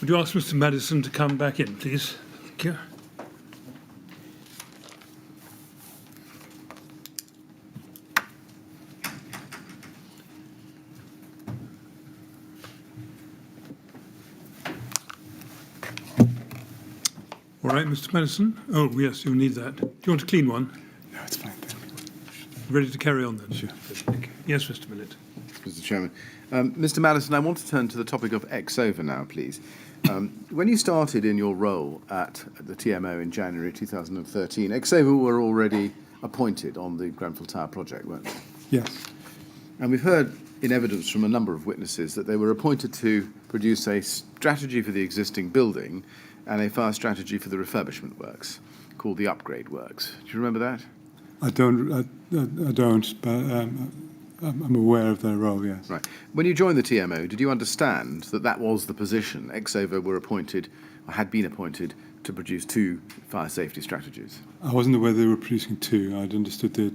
Would you ask Mr. Maddison to come back in, please? Thank you. All right, Mr. Maddison. Oh, yes, you'll need that. Do you want a clean one? No, it's fine. Thank you. Ready to carry on then? Sure. Thank you. Yes, Mr. Millett. Mr. Chairman. Mr. Maddison, I want to turn to the topic of X-over now, please. When you started in your role at the TMO in January 2013, X-over were already appointed on the Grenfell Tower project, weren't they? Yes. And we've heard in evidence from a number of witnesses that they were appointed to produce a strategy for the existing building and a fire strategy for the refurbishment works, called the upgrade works. Do you remember that? I don't, but I'm aware of their role, yes. Right. When you joined the TMO, did you understand that that was the position? X-over were appointed, or had been appointed, to produce 2 fire safety strategies? I wasn't aware they were producing 2. I'd understood that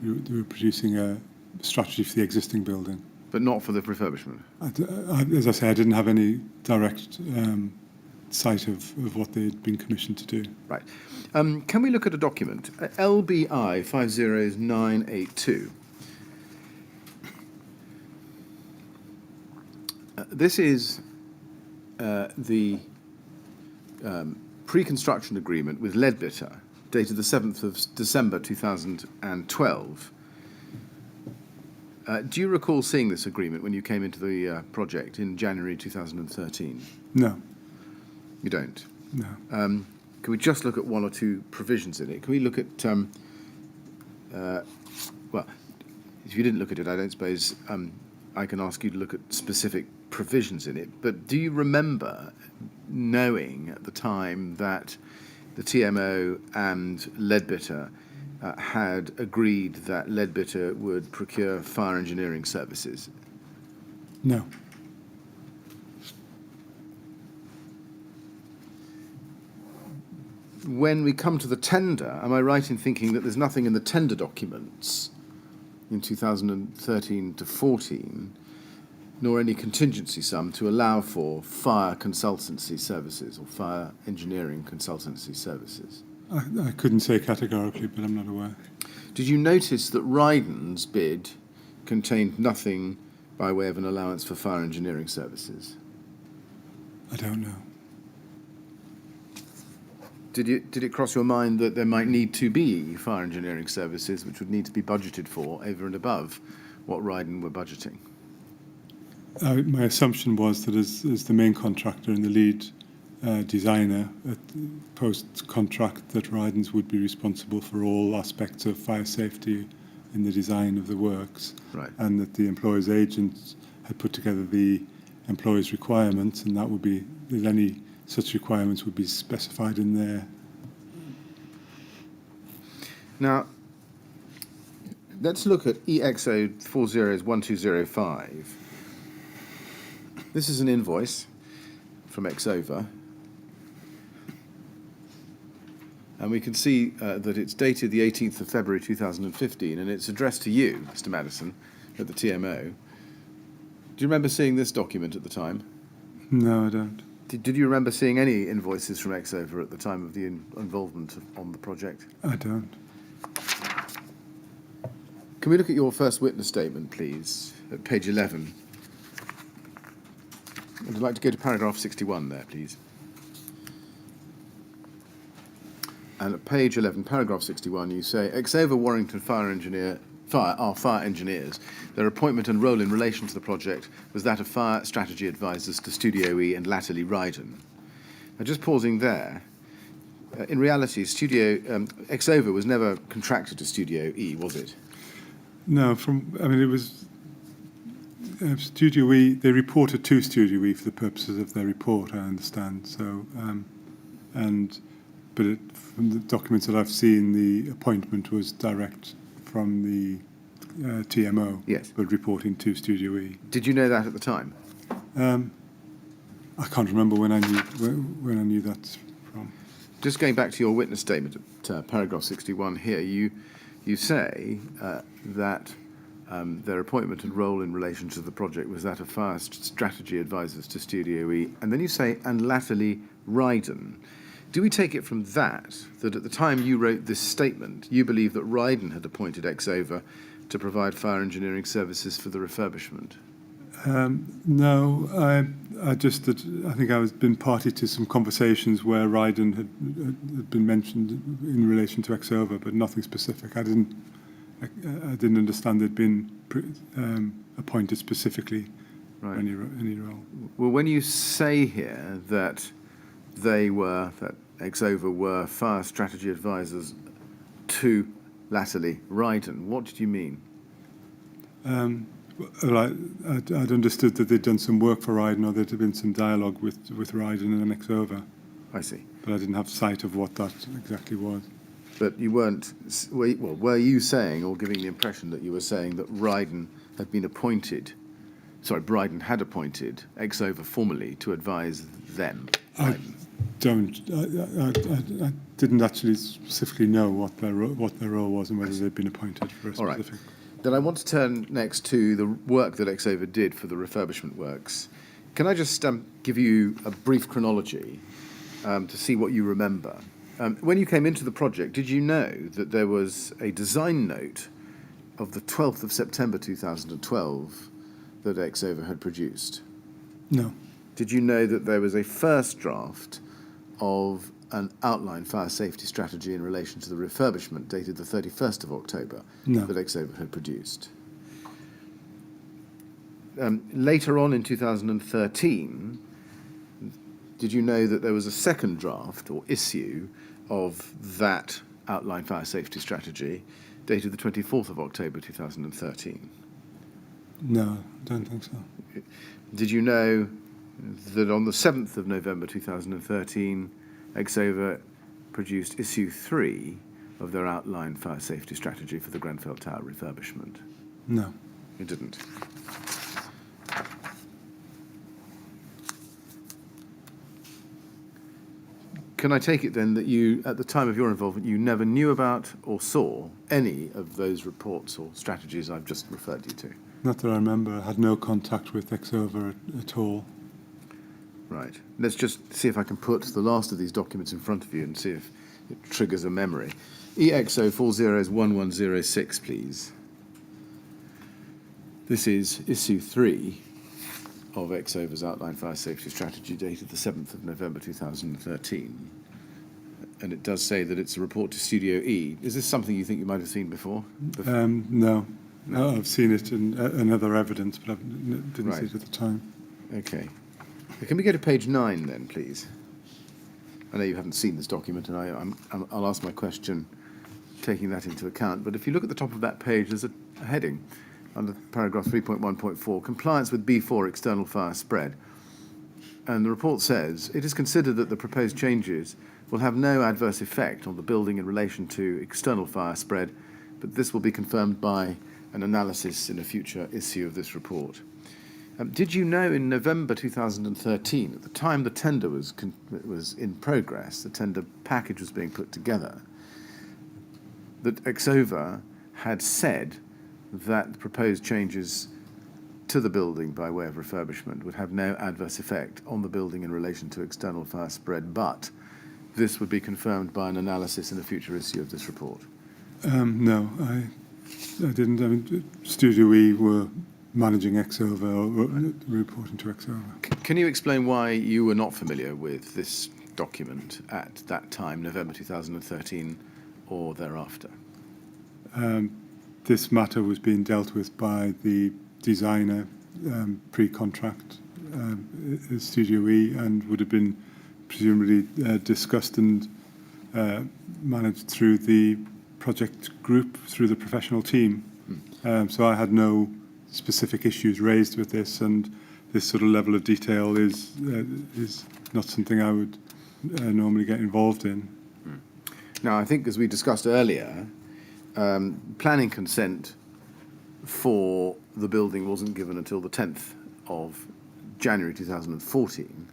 they were producing a strategy for the existing building. But not for the refurbishment? As I say, I didn't have any direct sight of what they'd been commissioned to do. Right. Can we look at a document? LBI 50982. This is the pre-construction agreement with Leadbitter, dated the 7th of December 2012. Do you recall seeing this agreement when you came into the project in January 2013? No. You don't? No. Can we just look at 1 or 2 provisions in it? Can we look at, well, if you didn't look at it, I don't suppose I can ask you to look at specific provisions in it, but do you remember knowing at the time that the TMO and Leadbitter had agreed that Leadbitter would procure fire engineering services? No. When we come to the tender, am I right in thinking that there's nothing in the tender documents in 2013 to 14, nor any contingency sum to allow for fire consultancy services or fire engineering consultancy services? I couldn't say categorically, but I'm not aware. Did you notice that Ryden's bid contained nothing by way of an allowance for fire engineering services? I don't know. Did it cross your mind that there might need to be fire engineering services which would need to be budgeted for over and above what Ryden were budgeting? My assumption was that as the main contractor and the lead designer at post-contract, that Ryden's would be responsible for all aspects of fire safety in the design of the works, right, and that the employer's agent had put together the employer's requirements, and that would be that any such requirements would be specified in there. Now, let's look at EXO 401205. This is an invoice from X-over, and we can see that it's dated the 18th of February 2015, and it's addressed to you, Mr. Maddison, at the TMO. Do you remember seeing this document at the time? No, I don't. Did you remember seeing any invoices from X-over at the time of the involvement on the project? I don't. Can we look at your first witness statement, please, at page 11? I'd like to go to paragraph 61 there, please. And at page 11, paragraph 61, you say, X-over Warrington fire engineers. Their appointment and role in relation to the project was that of fire strategy advisors to Studio E and latterly Ryden. Now, just pausing there, in reality, X-over was never contracted to Studio E, was it? No, it was Studio E. They reported to Studio E for the purposes of their report, I understand. So, but from the documents that I've seen, the appointment was direct from the TMO, yes, but reporting to Studio E. Did you know that at the time? I can't remember when I knew that from. Just going back to your witness statement at paragraph 61 here, you say that their appointment and role in relation to the project was that of fire strategy advisors to Studio E. And then you say, and latterly Ryden. Do we take it from that at the time you wrote this statement, you believe that Ryden had appointed Exover to provide fire engineering services for the refurbishment? No, I think I was been party to some conversations where Ryden had been mentioned in relation to Exover, but nothing specific. I didn't understand they'd been appointed specifically for any role. Well, when you say here that Exover were fire strategy advisors to latterly Ryden, what did you mean? Well, I'd understood that they'd done some work for Ryden, or there'd been some dialogue with Ryden and Exover. I see. But I didn't have sight of what that exactly was. But you weren't, were you saying, or giving the impression that you were saying that Ryden had appointed Exover formally to advise them? I didn't actually specifically know what their role was and whether they'd been appointed for a specific. All right. Then I want to turn next to the work that Exover did for the refurbishment works. Can I just give you a brief chronology to see what you remember? When you came into the project, did you know that there was a design note of the 12th of September 2012 that Exover had produced? No. Did you know that there was a first draft of an outline fire safety strategy in relation to the refurbishment dated the 31st of October that Exover had produced? Later on in 2013, did you know that there was a second draft or issue of that outline fire safety strategy dated the 24th of October 2013? No, I don't think so. Did you know that on the 7th of November 2013, Exover produced issue 3 of their outline fire safety strategy for the Grenfell Tower refurbishment? No. It didn't. Can I take it then that you, at the time of your involvement, you never knew about or saw any of those reports or strategies I've just referred you to? Not that I remember. I had no contact with Exover at all. Right. Let's just see if I can put the last of these documents in front of you and see if it triggers a memory. EXO 401106, please. This is issue 3 of Exover's outline fire safety strategy dated the 7th of November 2013. And it does say that it's a report to Studio E. Is this something you think you might have seen before? No. I've seen it in other evidence, but I didn't see it at the time. Okay. Can we go to page 9 then, please? I know you haven't seen this document, and I'll ask my question taking that into account. But if you look at the top of that page, there's a heading under paragraph 3.1.4, compliance with B4 external fire spread. And the report says, it is considered that the proposed changes will have no adverse effect on the building in relation to external fire spread, but this will be confirmed by an analysis in a future issue of this report. Did you know in November 2013, at the time the tender was in progress, the tender package was being put together, that Exover had said that the proposed changes to the building by way of refurbishment would have no adverse effect on the building in relation to external fire spread, but this would be confirmed by an analysis in a future issue of this report? No, I didn't. I mean, Studio E were managing Exover or reporting to Exover. Can you explain why you were not familiar with this document at that time, November 2013 or thereafter? This matter was being dealt with by the designer pre-contract Studio E, and would have been presumably discussed and managed through the project group, through the professional team. So I had no specific issues raised with this, and this sort of level of detail is not something I would normally get involved in. Now, I think, as we discussed earlier, planning consent for the building wasn't given until the 10th of January 2014,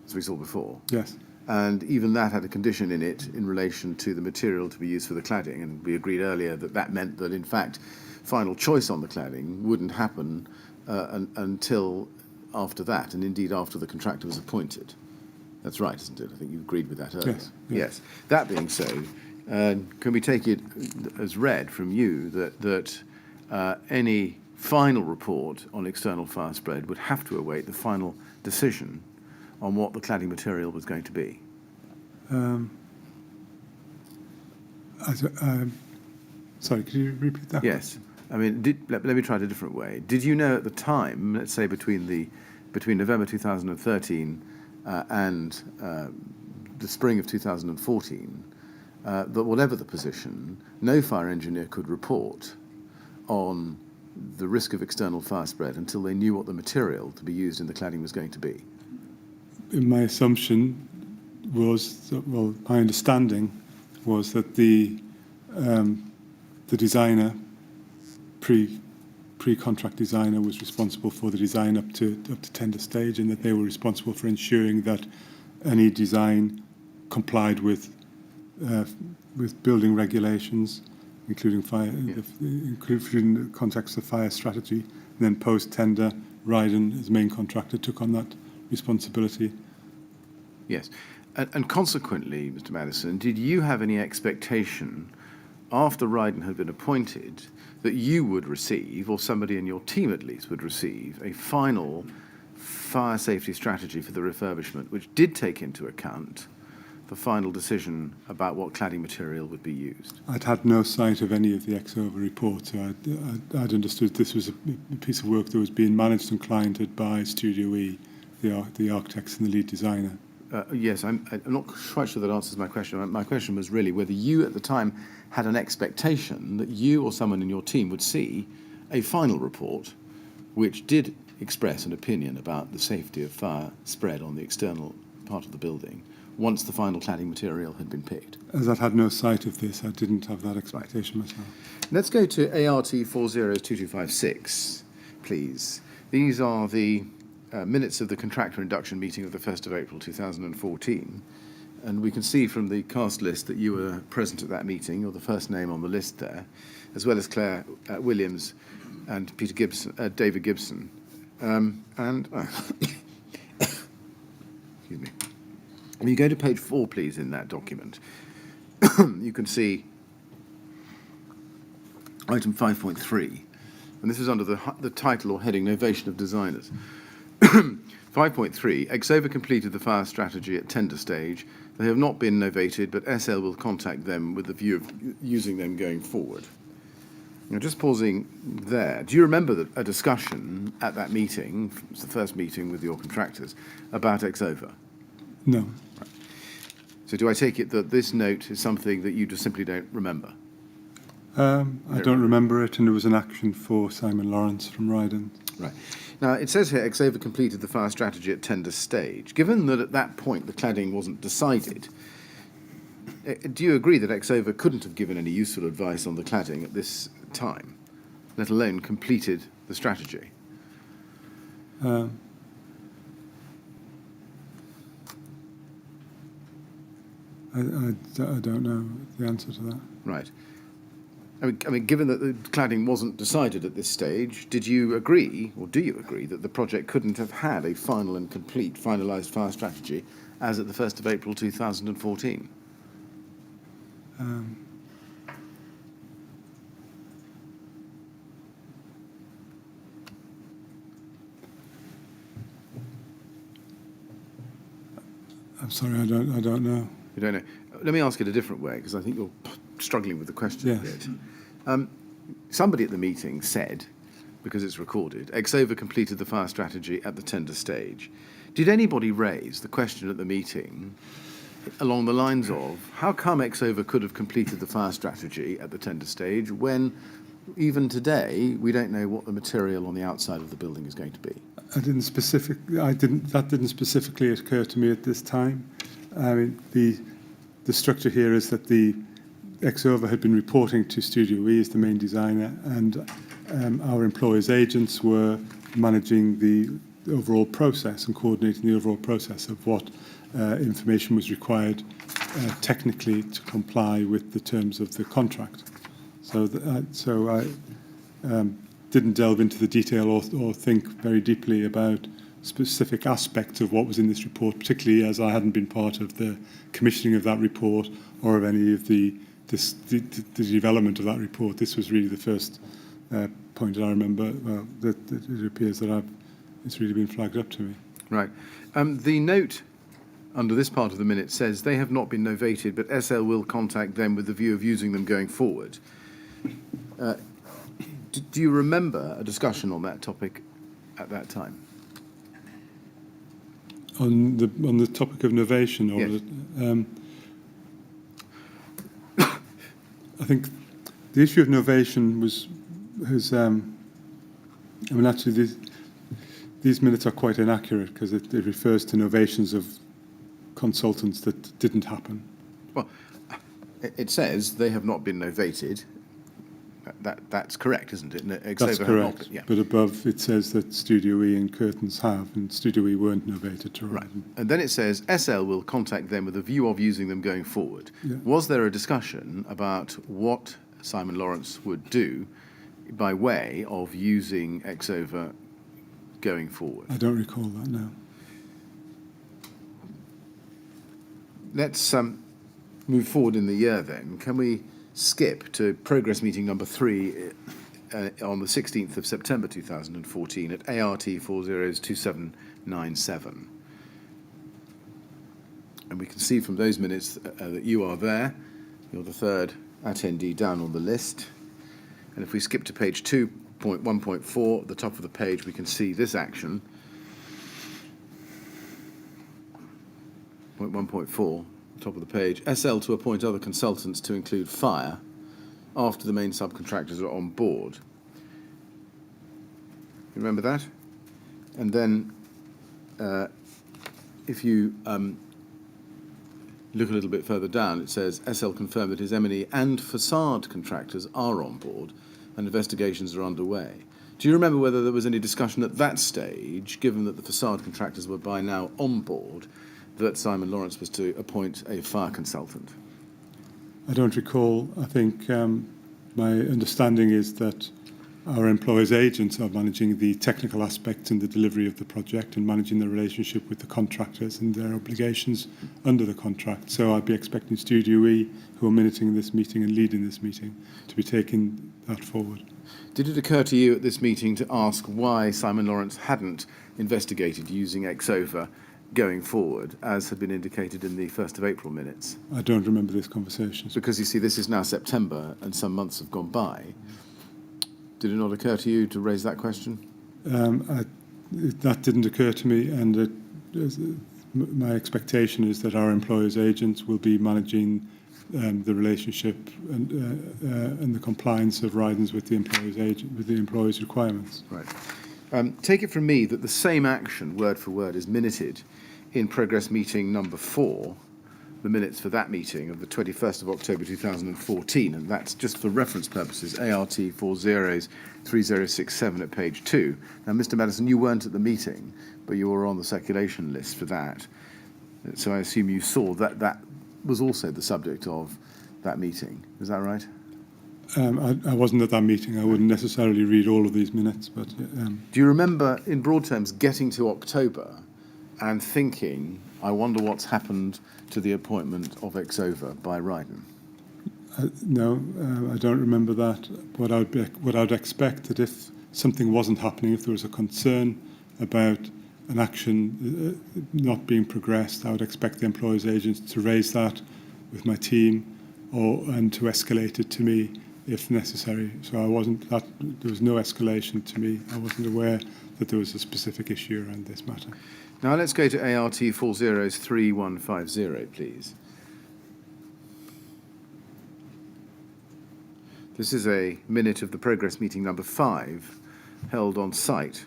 as we saw before. Yes. And even that had a condition in it in relation to the material to be used for the cladding, and we agreed earlier that that meant that, in fact, final choice on the cladding wouldn't happen until after that, and indeed after the contractor was appointed. That's right, isn't it? I think you agreed with that earlier. Yes. Yes. That being so, can we take it as read from you that any final report on external fire spread would have to await the final decision on what the cladding material was going to be? Sorry, could you repeat that? Yes. I mean, let me try it a different way. Did you know at the time, let's say between November 2013 and the spring of 2014, that whatever the position, no fire engineer could report on the risk of external fire spread until they knew what the material to be used in the cladding was going to be? My assumption was, well, my understanding was that the designer, pre-contract designer, was responsible for the design up to tender stage, and that they were responsible for ensuring that any design complied with building regulations, including including the context of fire strategy. And then post-tender, Ryden, as main contractor, took on that responsibility. Yes. And consequently, Mr. Maddison, did you have any expectation, after Ryden had been appointed, that you would receive, or somebody in your team at least would receive, a final fire safety strategy for the refurbishment, which did take into account the final decision about what cladding material would be used? I'd had no sight of any of the Exover report, so I'd understood this was a piece of work that was being managed and cliented by Studio E, the architects and the lead designer. Yes, I'm not quite sure that answers my question. My question was really whether you at the time had an expectation that you or someone in your team would see a final report which did express an opinion about the safety of fire spread on the external part of the building once the final cladding material had been picked. As I'd had no sight of this, I didn't have that expectation myself. Let's go to ART 402256, please. These are the minutes of the contractor induction meeting of the 1st of April 2014. And we can see from the cast list that you were present at that meeting. You're the first name on the list there, as well as Claire Williams and Peter Gibson, David Gibson. Excuse me. When you go to page 4, please, in that document, you can see item 5.3, and this is under the title or heading Novation of Designers. 5.3, Exover completed the fire strategy at tender stage. They have not been novated, but SL will contact them with the view of using them going forward. Now, just pausing there, do you remember a discussion at that meeting, it was the first meeting with your contractors, about Exover? No. Right. So do I take it that this note is something that you just simply don't remember? I don't remember it, and there was an action for Simon Lawrence from Ryden. Right. Now, it says here, Exover completed the fire strategy at tender stage. Given that at that point the cladding wasn't decided, do you agree that Exover couldn't have given any useful advice on the cladding at this time, let alone completed the strategy? I don't know the answer to that. Right. I mean, given that the cladding wasn't decided at this stage, did you agree, or do you agree, that the project couldn't have had a final and complete finalised fire strategy as at the 1st of April 2014? I'm sorry, I don't know. You don't know. Let me ask it a different way, because I think you're struggling with the question a bit. Somebody at the meeting said, because it's recorded, Exover completed the fire strategy at the tender stage. Did anybody raise the question at the meeting along the lines of, how come Exover could have completed the fire strategy at the tender stage when, even today, we don't know what the material on the outside of the building is going to be? That didn't specifically occur to me at this time. I mean, the structure here is that the Exover had been reporting to Studio E as the main designer, and our employer's agents were managing the overall process and coordinating the overall process of what information was required technically to comply with the terms of the contract. So didn't delve into the detail or think very deeply about specific aspects of what was in this report, particularly as I hadn't been part of the commissioning of that report or of any of the development of that report. This was really the first point that I remember that it appears that it's really been flagged up to me. Right. The note under this part of the minute says they have not been novated, but SL will contact them with the view of using them going forward. Do you remember a discussion on that topic at that time? On the topic of novation, or Yes. I think the issue of novation actually these minutes are quite inaccurate because it refers to novations of consultants that didn't happen. Well, it says they have not been novated. That's correct, isn't it? That's correct. Yeah. But above it says that Studio E and Curtains have, and Studio E weren't novated to Right. Horizon. And then it says SL will contact them with a view of using them going forward. Yeah. Was there a discussion about what Simon Lawrence would do by way of using Exova going forward? I don't recall that now. Let's move forward in the year then. Can we skip to progress meeting number 3 on the 16th of September 2014 at ART 402797? And we can see from those minutes that you are there. You're the third attendee down on the list. And if we skip to page 2.1.4, at the top of the page, we can see this action. Point 1.4, top of the page. SL to appoint other consultants to include fire after the main subcontractors are on board. You remember that? And then if you look a little bit further down, it says SL confirmed that his M&E and facade contractors are on board and investigations are underway. Do you remember whether there was any discussion at that stage, given that the facade contractors were by now on board, that Simon Lawrence was to appoint a fire consultant? I don't recall. I think my understanding is that our employers' agents are managing the technical aspects in the delivery of the project and managing the relationship with the contractors and their obligations under the contract. So I'd be expecting Studio E, who are minuting this meeting and leading this meeting, to be taking that forward. Did it occur to you at this meeting to ask why Simon Lawrence hadn't investigated using Exova going forward, as had been indicated in the 1st of April minutes? I don't remember this conversation. Because you see, this is now September and some months have gone by. Did it not occur to you to raise that question? That didn't occur to me, and my expectation is that our employers' agents will be managing the relationship and the compliance of ridings with the employers' requirements. Right. Take it from me that the same action, word for word, is minuted in progress meeting number 4, the minutes for that meeting of the 21st of October 2014, and that's just for reference purposes, ART 403067 at page 2. Now, Mr. Maddison, you weren't at the meeting, but you were on the circulation list for that. So I assume you saw that that was also the subject of that meeting. Is that right? I wasn't at that meeting. I wouldn't necessarily read all of these minutes, but... Do you remember, in broad terms, getting to October and thinking, I wonder what's happened to the appointment of Exova by Ryden? No, I don't remember that. What I'd expect that if something wasn't happening, if there was a concern about an action not being progressed, I would expect the employers' agents to raise that with my team and to escalate it to me if necessary. So there was no escalation to me. I wasn't aware that there was a specific issue around this matter. Now let's go to ART 403150, please. This is a minute of the progress meeting number 5, held on site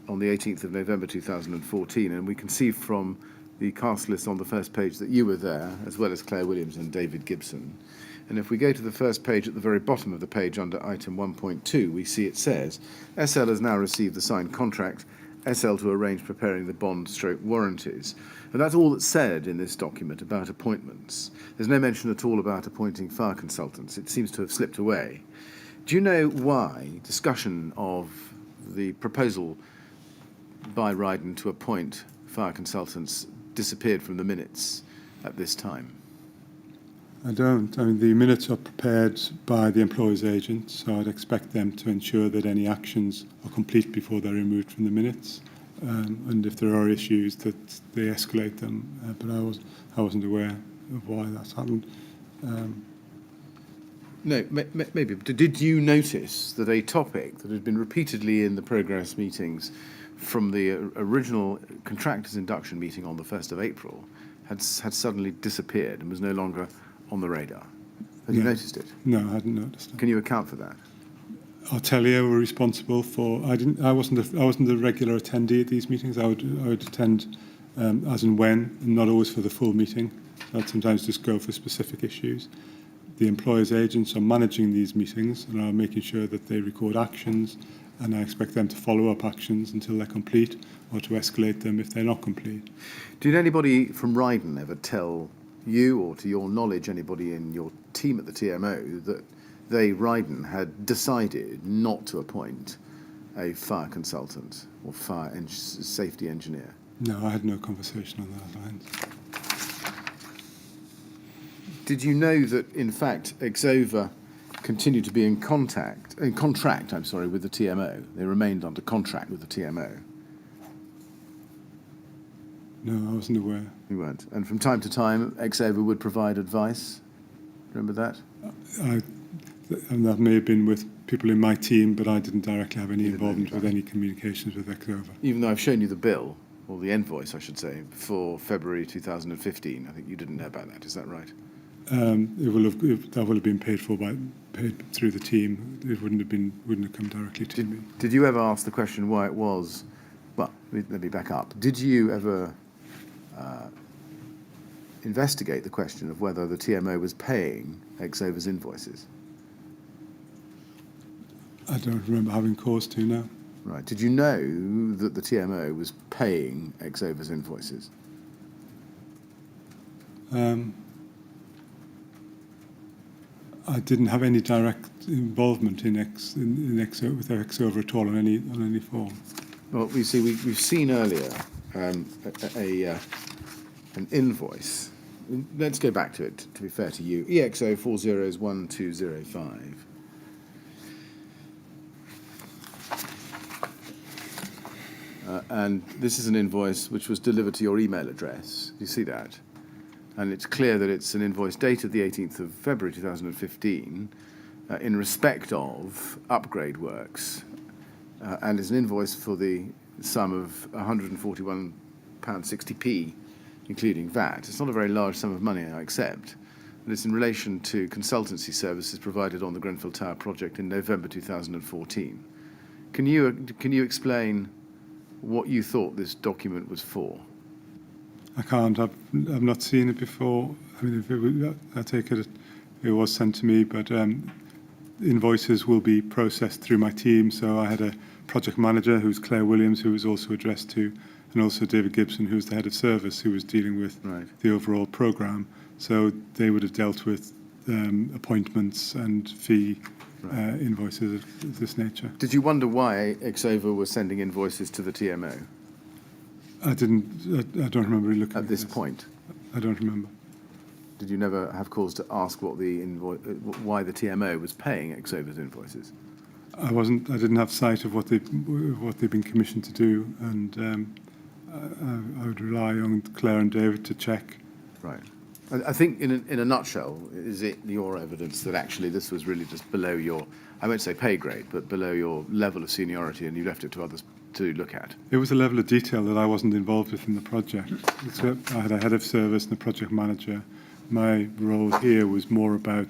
on the 18th of November 2014, and we can see from the cast list on the first page that you were there, as well as Claire Williams and David Gibson. And if we go to the first page at the very bottom of the page under item 1.2, we see it says, SL has now received the signed contract, SL to arrange preparing the bond/warranties. And that's all that's said in this document about appointments. There's no mention at all about appointing fire consultants. It seems to have slipped away. Do you know why discussion of the proposal by Ryden to appoint fire consultants disappeared from the minutes at this time? I don't. I mean, the minutes are prepared by the employer's agent, so I'd expect them to ensure that any actions are complete before they're removed from the minutes. And if there are issues, that they escalate them. But I wasn't aware of why that's happened. No, maybe. But did you notice that a topic that had been repeatedly in the progress meetings from the original contractors induction meeting on the 1st of April had suddenly disappeared and was no longer on the radar? Had you noticed it? No, I hadn't noticed it. Can you account for that? Artelia were responsible for. I wasn't a regular attendee at these meetings. I would attend as and when, and not always for the full meeting. I'd sometimes just go for specific issues. The employer's agents are managing these meetings and are making sure that they record actions, and I expect them to follow up actions until they're complete, or to escalate them if they're not complete. Did anybody from Ryden ever tell you, or to your knowledge, anybody in your team at the TMO, that they, Ryden, had decided not to appoint a fire consultant or safety engineer? No, I had no conversation on those lines. Did you know that, in fact, Exova continued to be in contract, with the TMO? They remained under contract with the TMO. No, I wasn't aware. You weren't. And from time to time, Exova would provide advice. Remember that? And that may have been with people in my team, but I didn't directly have any involvement with any communications with Exova. Even though I've shown you the bill, or the invoice, I should say, for February 2015, I think you didn't know about that. Is that right? That will have been paid through the team. It wouldn't have come directly to me. Did you ever ask the question why it was? Well, let me back up. Did you ever investigate the question of whether the TMO was paying Exova's invoices? I don't remember having cause to, no. Right. Did you know that the TMO was paying Exova's invoices? I didn't have any direct involvement with Exova at all on any form. Well, you see, we've seen earlier an invoice. Let's go back to it, to be fair to you. EXO 401205. And this is an invoice which was delivered to your email address. Do you see that? And it's clear that it's an invoice dated the 18th of February 2015 in respect of upgrade works, and is an invoice for the sum of £141.60p, including VAT. It's not a very large sum of money, I accept, but it's in relation to consultancy services provided on the Grenfell Tower project in November 2014. Can you explain what you thought this document was for? I can't. I've not seen it before. I mean, I take it was sent to me, but invoices will be processed through my team. So I had a project manager who's Claire Williams, who was also addressed to, and also David Gibson, who's the head of service, who was dealing with the overall programme. So they would have dealt with appointments and fee invoices of this nature. Did you wonder why Exova was sending invoices to the TMO? I don't remember looking at this point. I don't remember. Did you never have cause to ask why the TMO was paying Exova's invoices? I didn't have sight of what they've been commissioned to do, and I would rely on Claire and David to check. Right. I think in a nutshell, is it your evidence that actually this was really just below your, I won't say pay grade, but below your level of seniority, and you left it to others to look at? It was a level of detail that I wasn't involved with in the project. So I had a head of service and a project manager. My role here was more about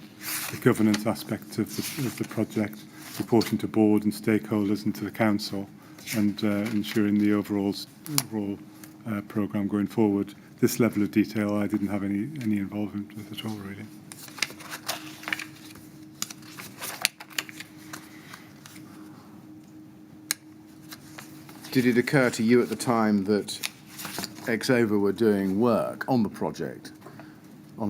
the governance aspect of the project, reporting to board and stakeholders and to the council, and ensuring the overall programme going forward. This level of detail I didn't have any involvement with at all, really. Did it occur to you at the time that Exova were doing work on the project on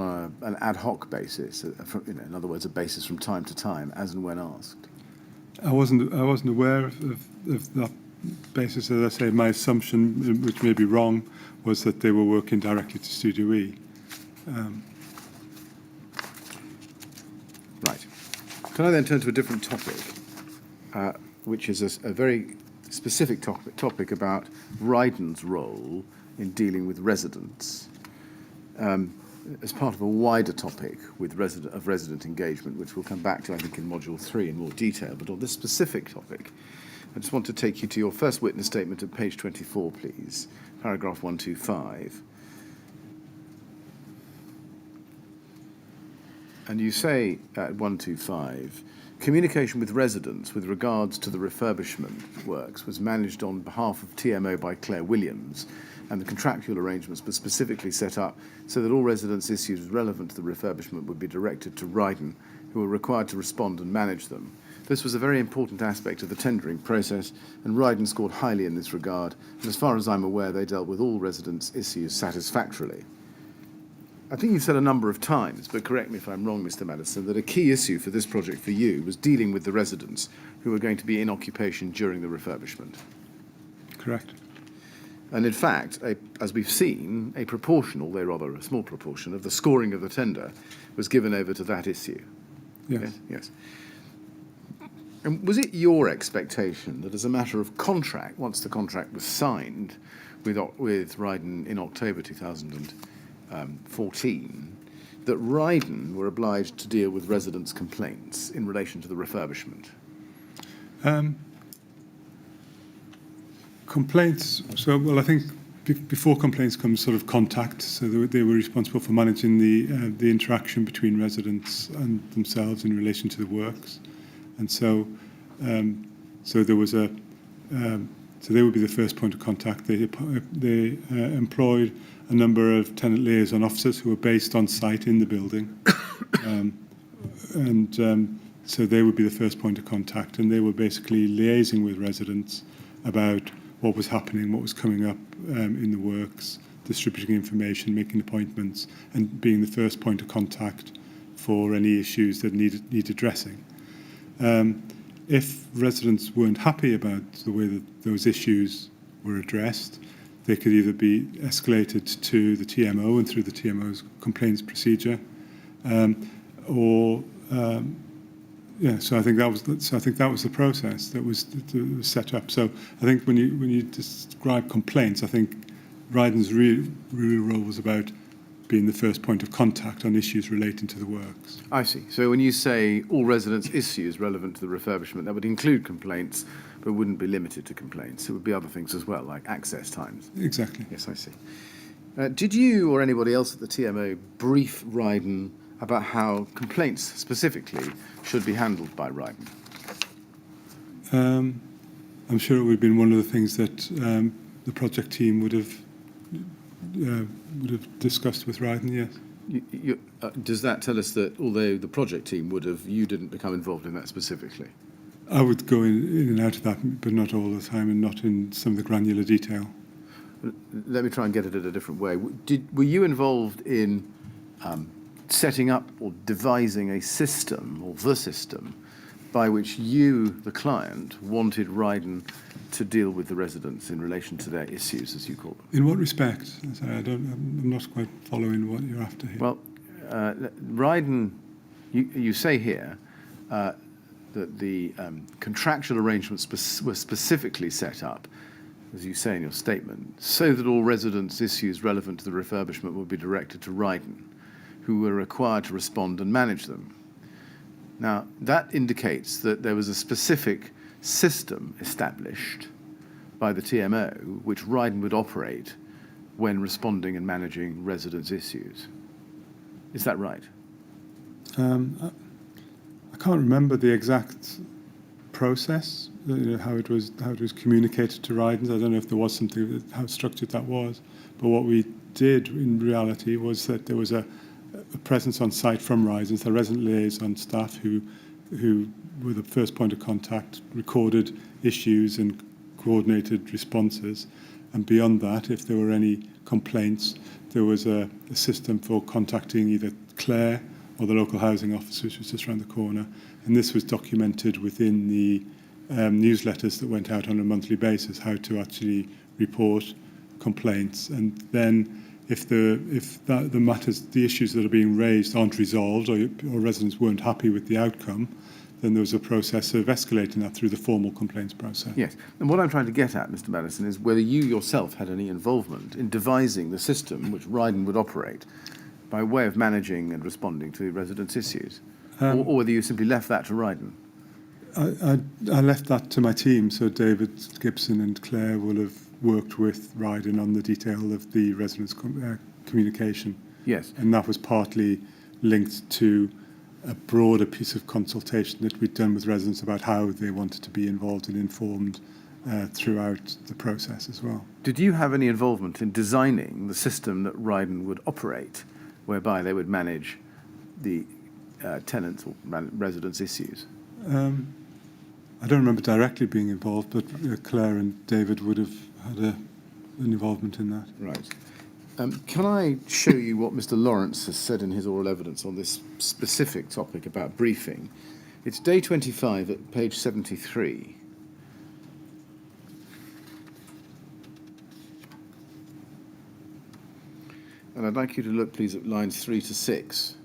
an ad hoc basis, in other words, a basis from time to time, as and when asked? I wasn't aware of that basis. As I say, my assumption, which may be wrong, was that they were working directly to Studio E. Right. Can I then turn to a different topic, which is a very specific topic about Ryden's role in dealing with residents, as part of a wider topic with resident engagement, which we'll come back to, I think, in Module 3 in more detail. But on this specific topic, I just want to take you to your first witness statement at page 24, please, paragraph 125. And you say at 125, communication with residents with regards to the refurbishment works was managed on behalf of TMO by Claire Williams, and the contractual arrangements were specifically set up so that all residents' issues relevant to the refurbishment would be directed to Ryden, who were required to respond and manage them. This was a very important aspect of the tendering process, and Ryden scored highly in this regard, and as far as I'm aware, they dealt with all residents' issues satisfactorily. I think you've said a number of times, but correct me if I'm wrong, Mr. Maddison, that a key issue for this project for you was dealing with the residents who were going to be in occupation during the refurbishment. Correct. And in fact, as we've seen, a proportion, although rather a small proportion, of the scoring of the tender was given over to that issue. Yes. Yes. And was it your expectation that as a matter of contract, once the contract was signed with Ryden in October 2014, that Ryden were obliged to deal with residents' complaints in relation to the refurbishment? Complaints. So, well, I think before complaints comes sort of contact. So they were responsible for managing the interaction between residents and themselves in relation to the works, and so there was so they would be the first point of contact. They employed a number of tenant liaison officers who were based on site in the building, so they would be the first point of contact, and they were basically liaising with residents about what was happening, what was coming up in the works, distributing information, making appointments, and being the first point of contact for any issues that need addressing. If residents weren't happy about the way that those issues were addressed, they could either be escalated to the TMO and through the TMO's complaints procedure, so I think that was the process that was set up. So I think when you describe complaints, I think Ryden's real role was about being the first point of contact on issues relating to the works. I see. So when you say all residents' issues relevant to the refurbishment, that would include complaints, but wouldn't be limited to complaints. It would be other things as well, like access times. Exactly. Yes, I see. Did you or anybody else at the TMO brief Ryden about how complaints specifically should be handled by Ryden? I'm sure it would have been one of the things that the project team would have discussed with Ryden, yes. Does that tell us that although the project team would have, you didn't become involved in that specifically? I would go in and out of that, but not all the time and not in some of the granular detail. Let me try and get it in a different way. Were you involved in setting up or devising a system, or the system, by which you, the client, wanted Ryden to deal with the residents in relation to their issues, as you call them? In what respect? I'm not quite following what you're after here. Well, Ryden, you say here that the contractual arrangements were specifically set up, as you say in your statement, so that all residents' issues relevant to the refurbishment would be directed to Ryden, who were required to respond and manage them. Now, that indicates that there was a specific system established by the TMO which Ryden would operate when responding and managing residents' issues. Is that right? I can't remember the exact process, how it was communicated to Ryden. I don't know if there was something, how structured that was. But what we did in reality was that there was a presence on site from Ryden, the resident liaison staff who were the first point of contact, recorded issues and coordinated responses. And beyond that, if there were any complaints, there was a system for contacting either Claire or the local housing office, which was just around the corner. And this was documented within the newsletters that went out on a monthly basis, how to actually report complaints. And then if the matters, the issues that are being raised aren't resolved, or residents weren't happy with the outcome, then there was a process of escalating that through the formal complaints process. Yes, and what I'm trying to get at, Mr. Maddison, is whether you yourself had any involvement in devising the system which Ryden would operate by way of managing and responding to residents' issues, or whether you simply left that to Ryden. I left that to my team, so David Gibson and Claire will have worked with Ryden on the detail of the residents' communication. Yes. And that was partly linked to a broader piece of consultation that we'd done with residents about how they wanted to be involved and informed throughout the process as well. Did you have any involvement in designing the system that Ryden would operate, whereby they would manage the tenants or residents' issues? I don't remember directly being involved, but Claire and David would have had an involvement in that. Right. Can I show you what Mr. Lawrence has said in his oral evidence on this specific topic about briefing? It's day 25 at page 73. And I'd like you to look, please, at lines 3 to 6.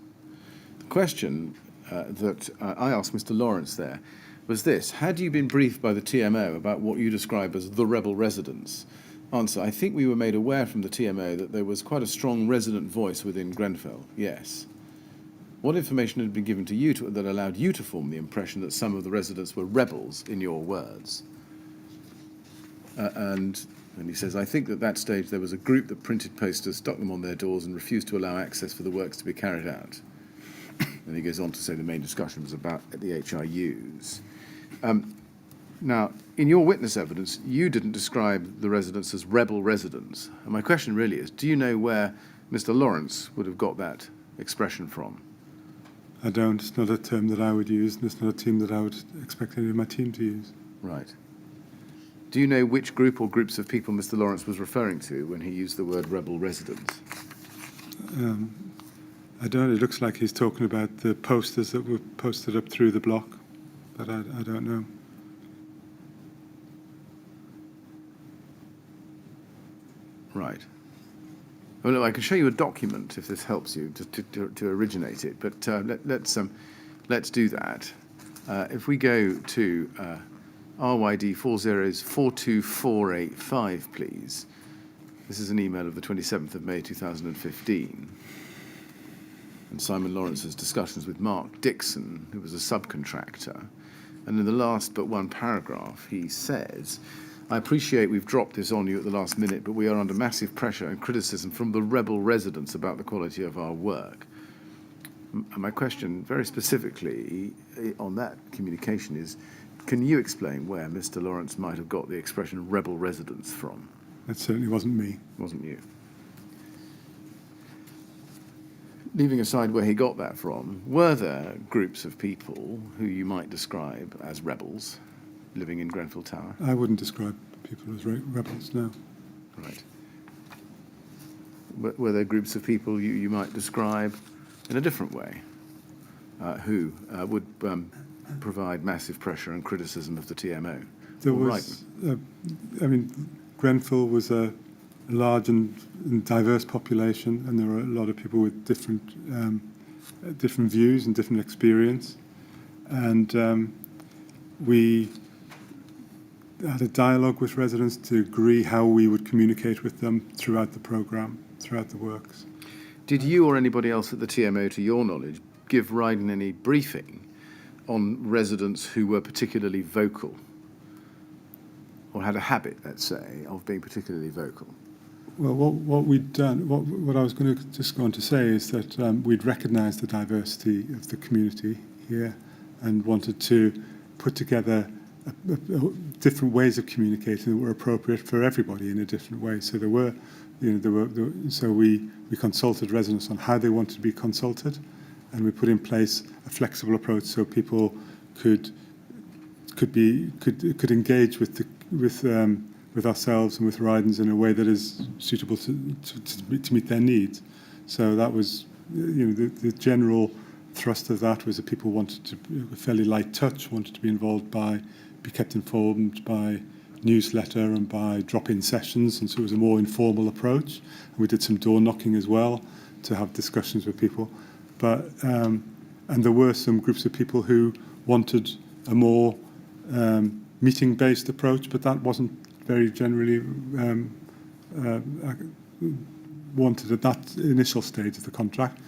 The question that I asked Mr. Lawrence there was this: had you been briefed by the TMO about what you describe as the rebel residents? Answer: I think we were made aware from the TMO that there was quite a strong resident voice within Grenfell. Yes. What information had been given to you that allowed you to form the impression that some of the residents were rebels, in your words? And he says, I think at that stage there was a group that printed posters, stuck them on their doors, and refused to allow access for the works to be carried out. And he goes on to say the main discussion was about the HIUs. Now, in your witness evidence, you didn't describe the residents as rebel residents. And my question really is, do you know where Mr. Lawrence would have got that expression from? I don't. It's not a term that I would use, and it's not a term that I would expect any of my team to use. Right. Do you know which group or groups of people Mr. Lawrence was referring to when he used the word rebel residents? I don't. It looks like he's talking about the posters that were posted up through the block, but I don't know. Right. Well, no, I can show you a document if this helps you to originate it, but let's do that. If we go to RYD 4042485, please. This is an email of the 27th of May 2015. And Simon Lawrence's discussions with Mark Dixon, who was a subcontractor. And in the last but one paragraph, he says, I appreciate we've dropped this on you at the last minute, but we are under massive pressure and criticism from the rebel residents about the quality of our work. And my question, very specifically on that communication, is, can you explain where Mr. Lawrence might have got the expression rebel residents from? That certainly wasn't me. Wasn't you? Leaving aside where he got that from, were there groups of people who you might describe as rebels living in Grenfell Tower? I wouldn't describe people as rebels, no. Right. Were there groups of people you might describe in a different way who would provide massive pressure and criticism of the TMO? There was, Grenfell was a large and diverse population, and there were a lot of people with different views and different experience. And we had a dialogue with residents to agree how we would communicate with them throughout the programme, throughout the works. Did you or anybody else at the TMO, to your knowledge, give Ryden any briefing on residents who were particularly vocal, or had a habit, let's say, of being particularly vocal? Well, what we'd done, what I was going to just go on to say is that we'd recognised the diversity of the community here and wanted to put together different ways of communicating that were appropriate for everybody in a different way. So so we consulted residents on how they wanted to be consulted, and we put in place a flexible approach so people could engage with with ourselves and with Rydens in a way that is suitable to meet their needs. So that was, the general thrust of that was that people wanted to a fairly light touch, wanted to be kept informed by newsletter and by drop-in sessions, and so it was a more informal approach. And we did some door knocking as well to have discussions with people. But and there were some groups of people who wanted a more meeting-based approach, but that wasn't very generally wanted at that initial stage of the contract.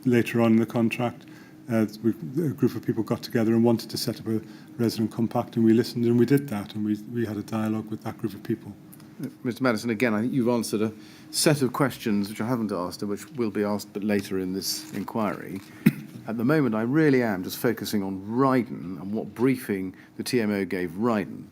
Later on in the contract, a group of people got together and wanted to set up a resident compact, and we listened and we did that, and we had a dialogue with that group of people. Mr. Maddison, again, I think you've answered a set of questions which I haven't asked and which will be asked but later in this inquiry. At the moment, I really am just focusing on Ryden and what briefing the TMO gave Ryden.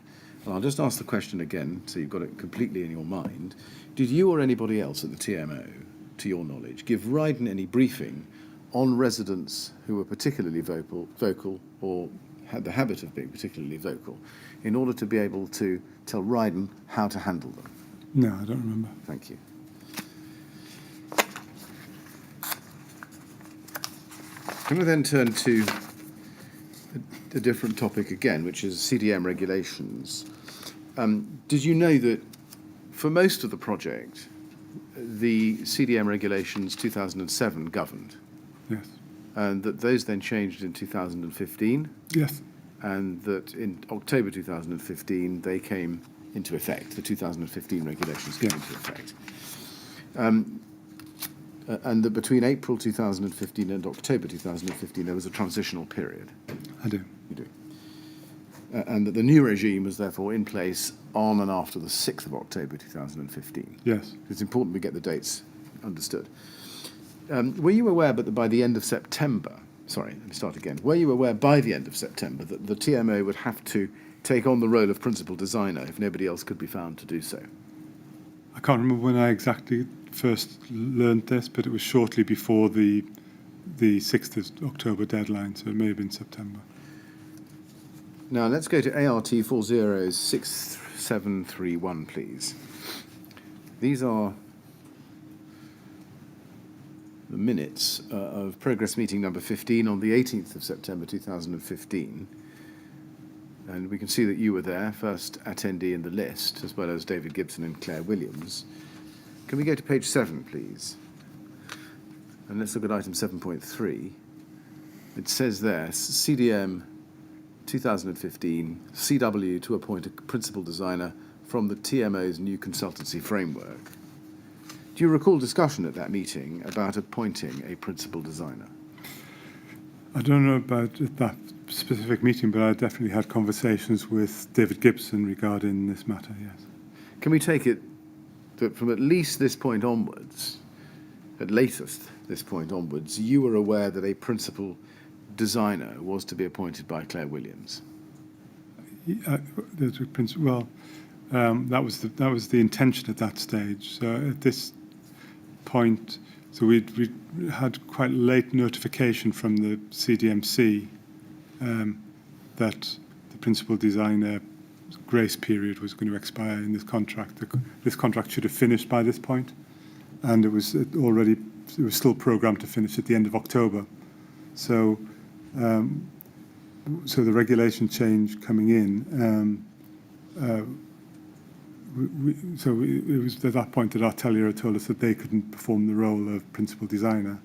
And I'll just ask the question again, so you've got it completely in your mind. Did you or anybody else at the TMO, to your knowledge, give Ryden any briefing on residents who were particularly vocal or had the habit of being particularly vocal, in order to be able to tell Ryden how to handle them? No, I don't remember. Thank you. Can we then turn to a different topic again, which is CDM regulations? Did you know that for most of the project, the CDM regulations 2007 governed? Yes. And that those then changed in 2015? Yes. And that in October 2015 they came into effect, the 2015 regulations came into effect. And that between April 2015 and October 2015 there was a transitional period. I do. You do. And that the new regime was therefore in place on and after the 6th of October 2015. Yes. It's important we get the dates understood. Were you aware that by the end of September, sorry, let me start again. Were you aware by the end of September that the TMO would have to take on the role of principal designer if nobody else could be found to do so? I can't remember when I exactly first learned this, but it was shortly before the 6th of October deadline, so it may have been September. Now let's go to ART 406731, please. These are the minutes of progress meeting number 15 on the 18th of September 2015. And we can see that you were there, first attendee in the list, as well as David Gibson and Claire Williams. Can we go to page 7, please? And let's look at item 7.3. It says there, CDM 2015, CW to appoint a principal designer from the TMO's new consultancy framework. Do you recall discussion at that meeting about appointing a principal designer? I don't know about that specific meeting, but I definitely had conversations with David Gibson regarding this matter, yes. Can we take it that from at least this point onwards, at latest this point onwards, you were aware that a principal designer was to be appointed by Claire Williams? That was the intention at that stage. So at this point, so we had quite late notification from the CDMC that the principal designer grace period was going to expire in this contract. This contract should have finished by this point, and it was still programmed to finish at the end of October. So, so the regulation change coming in. It was at that point that Atelier told us that they couldn't perform the role of principal designer.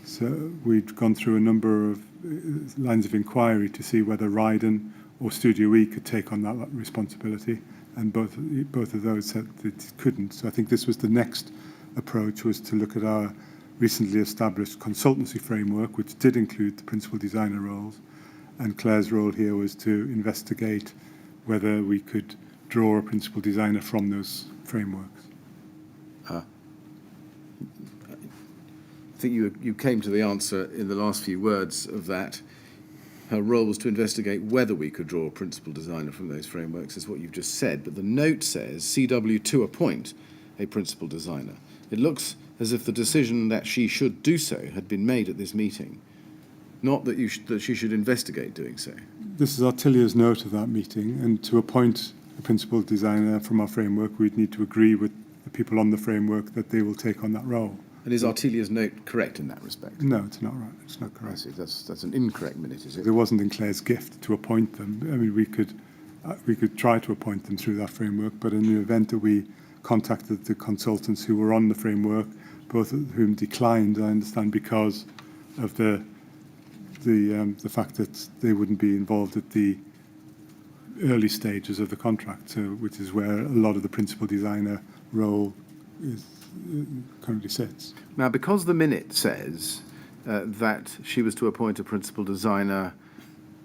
So we'd gone through a number of lines of inquiry to see whether Ryden or Studio E could take on that responsibility, and both of those said that it couldn't. So I think this was the next approach, was to look at our recently established consultancy framework, which did include the principal designer roles, and Claire's role here was to investigate whether we could draw a principal designer from those frameworks. I think you came to the answer in the last few words of that. Her role was to investigate whether we could draw a principal designer from those frameworks, is what you've just said. But the note says CW to appoint a principal designer. It looks as if the decision that she should do so had been made at this meeting, not that that she should investigate doing so. This is Artilia's note of that meeting, and to appoint a principal designer from our framework, we'd need to agree with the people on the framework that they will take on that role. And is Artelia's note correct in that respect? No, it's not right. It's not I correct. see. That's an incorrect minute, is it? It wasn't in Claire's gift to appoint them. I mean, we could try to appoint them through that framework, but in the event that we contacted the consultants who were on the framework, both of whom declined, I understand, because of the fact that they wouldn't be involved at the early stages of the contract, so, which is where a lot of the principal designer role is currently sits. Now, because the minute says that she was to appoint a principal designer,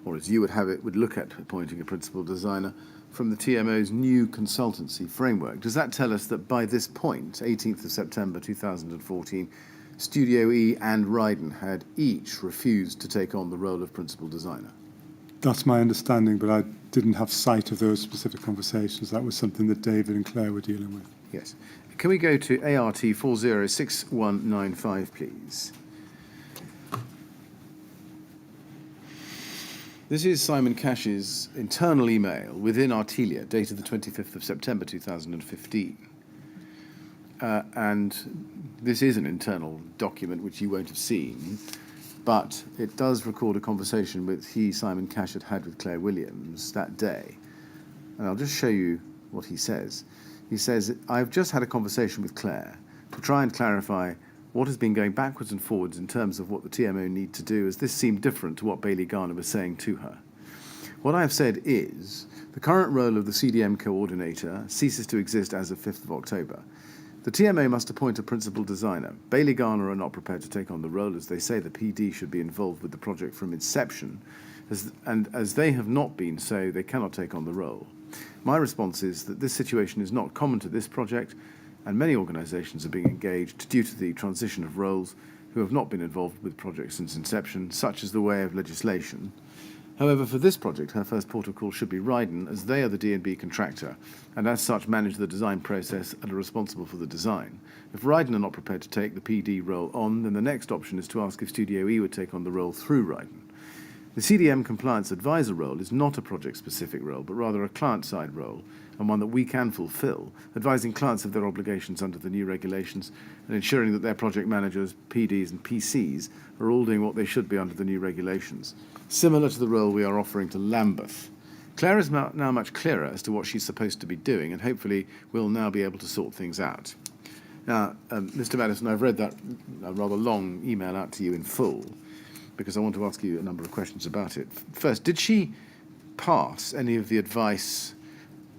or as you would have it, would look at appointing a principal designer from the TMO's new consultancy framework, does that tell us that by this point, 18th of September 2014, Studio E and Ryden had each refused to take on the role of principal designer? That's my understanding, but I didn't have sight of those specific conversations. That was something that David and Claire were dealing with. Yes. Can we go to ART 406195, please? This is Simon Cash's internal email within Artelia, dated the 25th of September 2015. And this is an internal document which you won't have seen, but it does record a conversation which Simon Cash, had with Claire Williams that day. And I'll just show you what he says. He says, I've just had a conversation with Claire to try and clarify what has been going backwards and forwards in terms of what the TMO need to do, as this seemed different to what Bailey Garner was saying to her. What I have said is, the current role of the CDM coordinator ceases to exist as of 5th of October. The TMO must appoint a principal designer. Bailey Garner are not prepared to take on the role, as they say the PD should be involved with the project from inception, and as they have not been so, they cannot take on the role. My response is that this situation is not common to this project, and many organisations are being engaged due to the transition of roles who have not been involved with projects since inception, such as the way of legislation. However, for this project, her first port of call should be Ryden, as they are the D&B contractor, and as such manage the design process and are responsible for the design. If Ryden are not prepared to take the PD role on, then the next option is to ask if Studio E would take on the role through Ryden. The CDM compliance advisor role is not a project-specific role, but rather a client-side role, and one that we can fulfill, advising clients of their obligations under the new regulations and ensuring that their project managers, PDs and PCs are all doing what they should be under the new regulations, similar to the role we are offering to Lambeth. Claire is now much clearer as to what she's supposed to be doing, and hopefully will now be able to sort things out. Now, Mr. Maddison, I've read that rather long email out to you in full, because I want to ask you a number of questions about it. First, did she pass any of the advice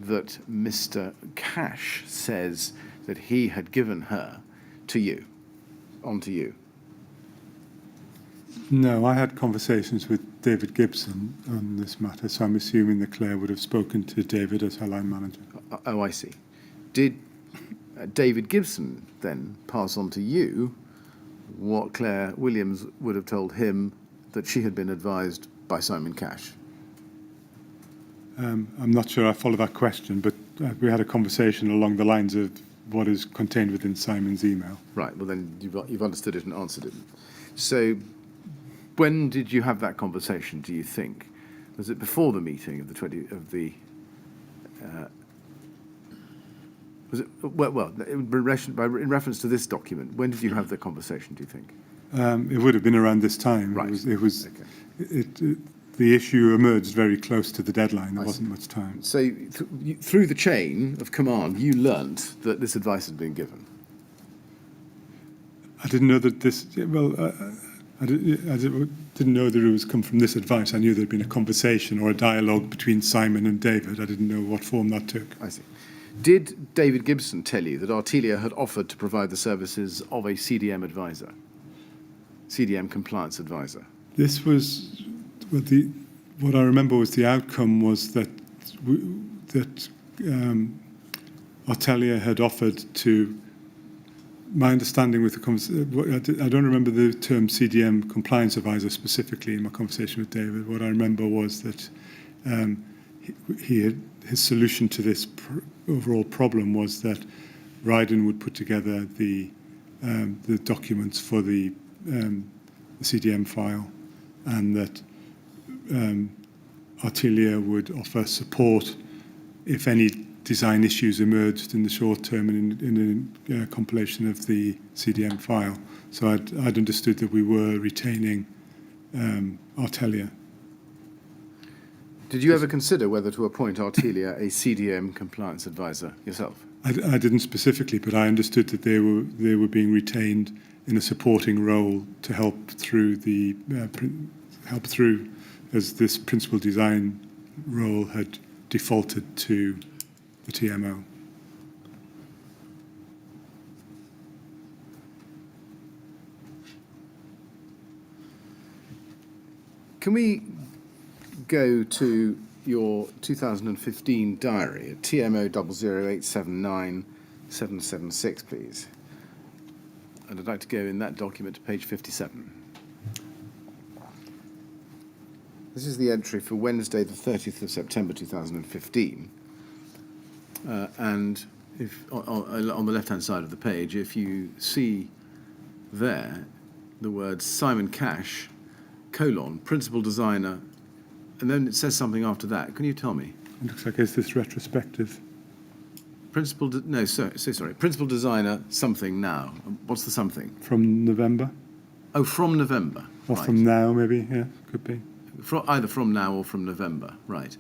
that Mr. Cash says that he had given her to you, on to you? No, I had conversations with David Gibson on this matter, so I'm assuming that Claire would have spoken to David as her line manager. Oh, I see. Did David Gibson then pass on to you what Claire Williams would have told him that she had been advised by Simon Cash? I'm not sure I follow that question, but we had a conversation along the lines of what is contained within Simon's email. Right, well then you've understood it and answered it. So when did you have that conversation, do you think? Was it before the meeting of the was it, in reference to this document, when did you have the conversation, do you think? It would have been around this time. Right. The issue emerged very close to the deadline. There wasn't much time. So through the chain of command, you learnt that this advice had been given. I didn't know that this. Well, I didn't know that it was come from this advice. I knew there'd been a conversation or a dialogue between Simon and David. I didn't know what form that took. I see. Did David Gibson tell you that Artelia had offered to provide the services of a CDM advisor, CDM compliance advisor? This was what I remember was the outcome was that Artelia had offered to. My understanding with I don't remember the term CDM compliance advisor specifically in my conversation with David. What I remember was that his solution to this overall problem was that Ryden would put together the documents for the CDM file, and that Artelia would offer support if any design issues emerged in the short term and in a compilation of the CDM file. So I'd understood that we were retaining Artelia. Did you ever consider whether to appoint Artelia a CDM compliance advisor yourself? I didn't specifically, but I understood that they were being retained in a supporting role to help through as this principal design role had defaulted to the TMO. Can we go to your 2015 diary at TMO 00879-776, please? And I'd like to go in that document to page 57. This is the entry for Wednesday, the 30th of September 2015. And if on the left-hand side of the page, if you see there the words Simon Cash, principal designer, and then it says something after that. Can you tell me? It looks like it's this retrospective. Principal designer, something now. What's the something? From November? Oh, from November. Or right. from now, maybe, yeah, could be. Either from now or from November, right.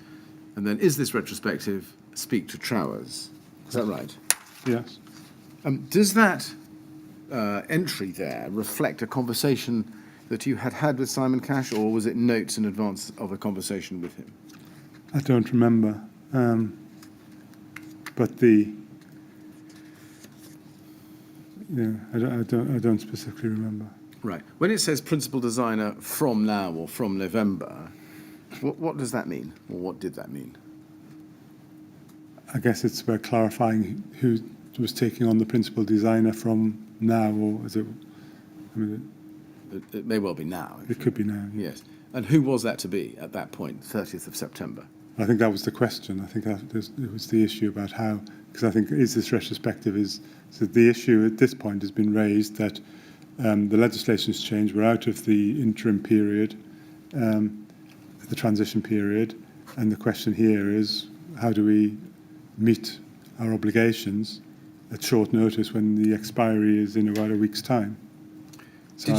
And then, is this retrospective? Speak to Trowers. Is that right? Yes. Does that entry there reflect a conversation that you had with Simon Cash, or was it notes in advance of a conversation with him? I don't remember. But I don't specifically remember. Right. When it says principal designer from now or from November, what does that mean, or what did that mean? I guess it's about clarifying who was taking on the principal designer from now, or is it? I mean, It may well be now. it could be now. Yeah. Yes. And who was that to be at that point, 30th of September? I think that was the question. I think it was the issue about how, because I think is this retrospective so the issue at this point has been raised that the legislation's changed. We're out of the interim period, the transition period, and the question here is how do we meet our obligations at short notice when the expiry is in about a week's time? So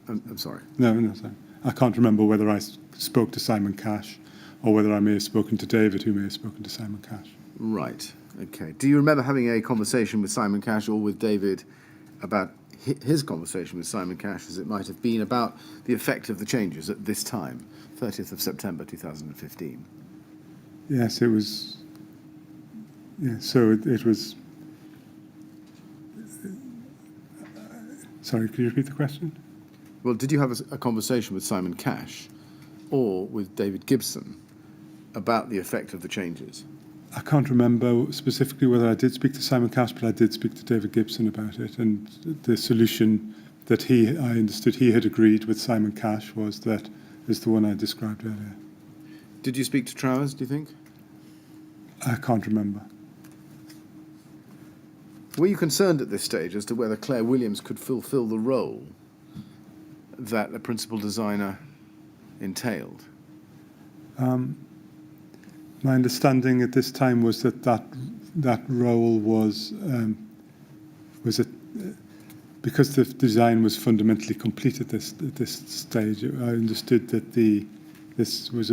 I'm sorry. No, sorry. I can't remember whether I spoke to Simon Cash or whether I may have spoken to David, who may have spoken to Simon Cash. Right. Okay. Do you remember having a conversation with Simon Cash or with David about his conversation with Simon Cash, as it might have been, about the effect of the changes at this time, 30th of September 2015? Yes, it was. Yeah, so it was. Sorry, could you repeat the question? Well, did you have a conversation with Simon Cash or with David Gibson about the effect of the changes? I can't remember specifically whether I did speak to Simon Cash, but I did speak to David Gibson about it. And the solution that I understood he had agreed with Simon Cash was the one I described earlier. Did you speak to Trowers, do you think? I can't remember. Were you concerned at this stage as to whether Claire Williams could fulfil the role that a principal designer entailed? My understanding at this time was that role was because the design was fundamentally complete at this stage. I understood that this was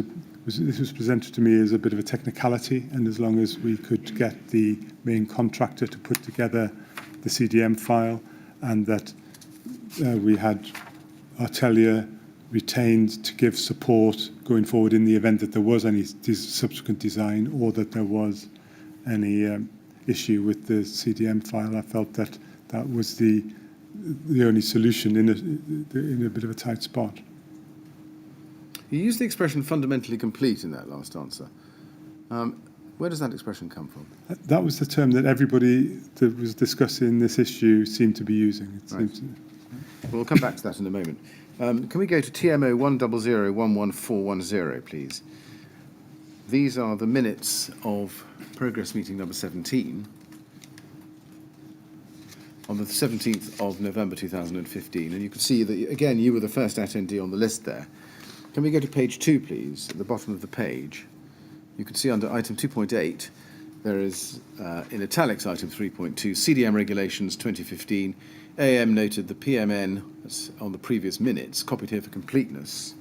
presented to me as a bit of a technicality, and as long as we could get the main contractor to put together the CDM file, and that we had Artelia retained to give support going forward in the event that there was any subsequent design or that there was any issue with the CDM file, I felt that was the only solution in a bit of a tight spot. You used the expression fundamentally complete in that last answer. Where does that expression come from? That was the term that everybody that was discussing this issue seemed to be using. Right. We'll come back to that in a moment. Can we go to TMO 100-11410, please? These are the minutes of progress meeting number 17 on the 17th of November 2015. And you can see that, again, you were the first attendee on the list there. Can we go to page 2, please, at the bottom of the page? You can see under item 2.8 there is, in italics, item 3.2, CDM Regulations 2015, AM noted the PMN, that's on the previous minutes, copied here for completeness.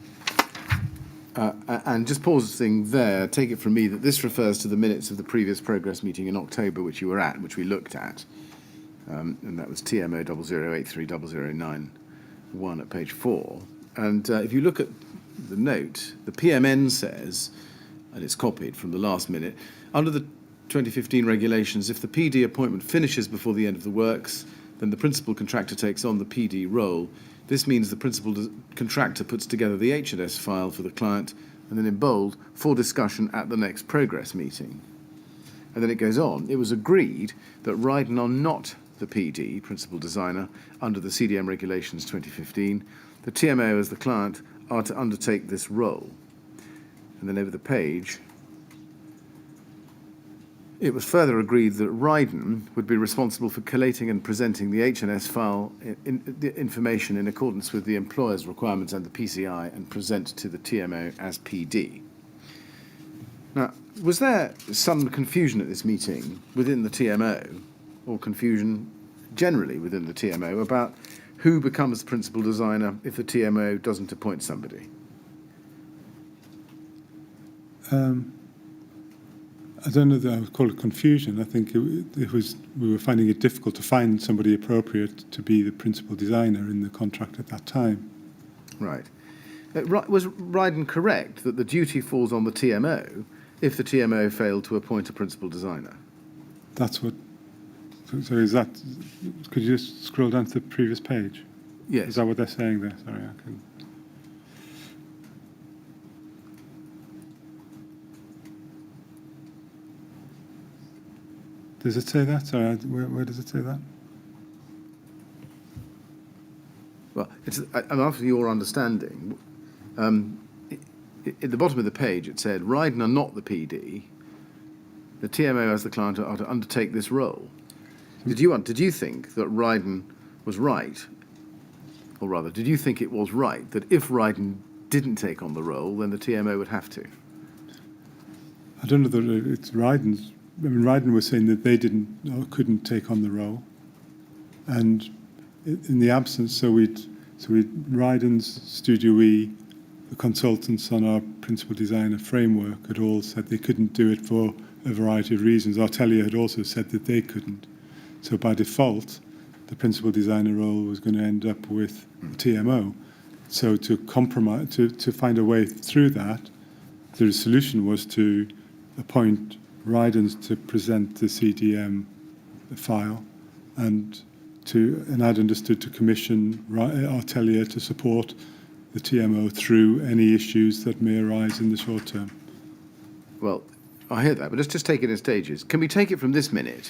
And just pause the thing there, take it from me that this refers to the minutes of the previous progress meeting in October, which you were at, which we looked at. And that was TMO 00830091 at page 4. And if you look at the note, the PMN says, and it's copied from the last minute, under the 2015 regulations, if the PD appointment finishes before the end of the works, then the principal contractor takes on the PD role. This means the principal contractor puts together the H&S file for the client, and then in bold, for discussion at the next progress meeting. And then it goes on. It was agreed that Ryden are not the PD, principal designer, under the CDM Regulations 2015. The TMO as the client are to undertake this role. And then over the page, it was further agreed that Ryden would be responsible for collating and presenting the H&S file information in accordance with the employer's requirements and the PCI and present to the TMO as PD. Now, was there some confusion at this meeting within the TMO, or confusion generally within the TMO, about who becomes the principal designer if the TMO doesn't appoint somebody? I don't know that I would call it confusion. I think it was we were finding it difficult to find somebody appropriate to be the principal designer in the contract at that time. Right. Was Ryden correct that the duty falls on the TMO if the TMO failed to appoint a principal designer? That's what. So is that? Could you just scroll down to the previous page? Yes. Is that what they're saying there? Sorry, I can. Does it say that? Sorry, where does it say that? Well, I'm after your understanding. At the bottom of the page, it said, Ryden are not the PD. The TMO as the client are to undertake this role. Did you think that Ryden was right? Or rather, did you think it was right that if Ryden didn't take on the role, then the TMO would have to? I don't know that it's Ryden's. I mean, Ryden was saying that they didn't or couldn't take on the role, and in the absence, so we'd Ryden's Studio E, the consultants on our principal designer framework had all said they couldn't do it for a variety of reasons. Artelia had also said that they couldn't. So by default, the principal designer role was going to end up with the TMO. So to compromise, to find a way through that, the solution was to appoint Ryden's to present the CDM file, and I'd understood to commission Artelia to support the TMO through any issues that may arise in the short term. Well, I hear that, but let's just take it in stages. Can we take it from this minute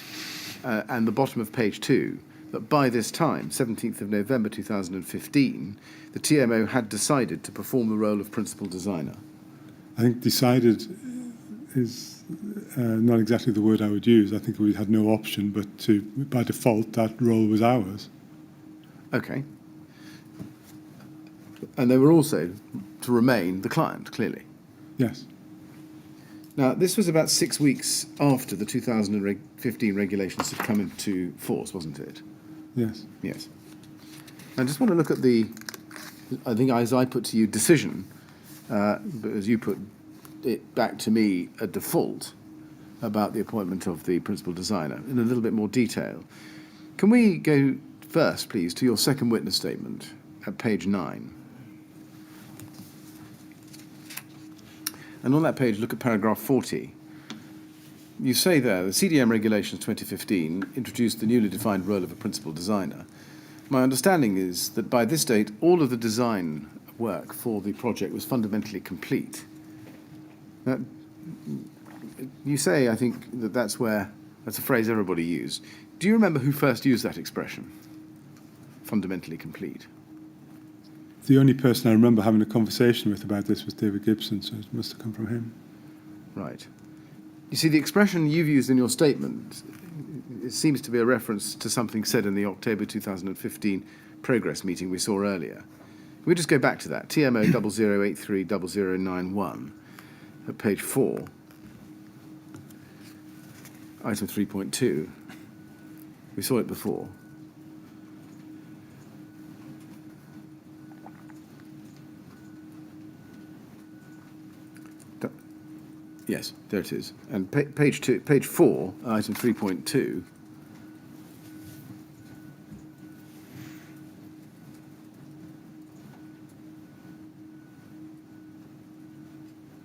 and the bottom of page 2, that by this time, 17th of November 2015, the TMO had decided to perform the role of principal designer? I think decided is not exactly the word I would use. I think we had no option but by default, that role was ours. Okay. And they were also to remain the client, clearly. Yes. Now, this was about 6 weeks after the 2015 regulations had come into force, wasn't it? Yes. Yes. I just want to look at I think as I put to you, decision, but as you put it back to me, a default about the appointment of the principal designer in a little bit more detail. Can we go first, please, to your second witness statement at page 9? And on that page, look at paragraph 40. You say there, the CDM Regulations 2015 introduced the newly defined role of a principal designer. My understanding is that by this date, all of the design work for the project was fundamentally complete. Now, you say, I think, that's a phrase everybody used. Do you remember who first used that expression, fundamentally complete? The only person I remember having a conversation with about this was David Gibson, so it must have come from him. Right. You see, the expression you've used in your statement, it seems to be a reference to something said in the October 2015 progress meeting we saw earlier. Can we just go back to that? TMO 00830091 at page 4. item 3.2. We saw it before. Yes, there it is. And page 4, item 3.2.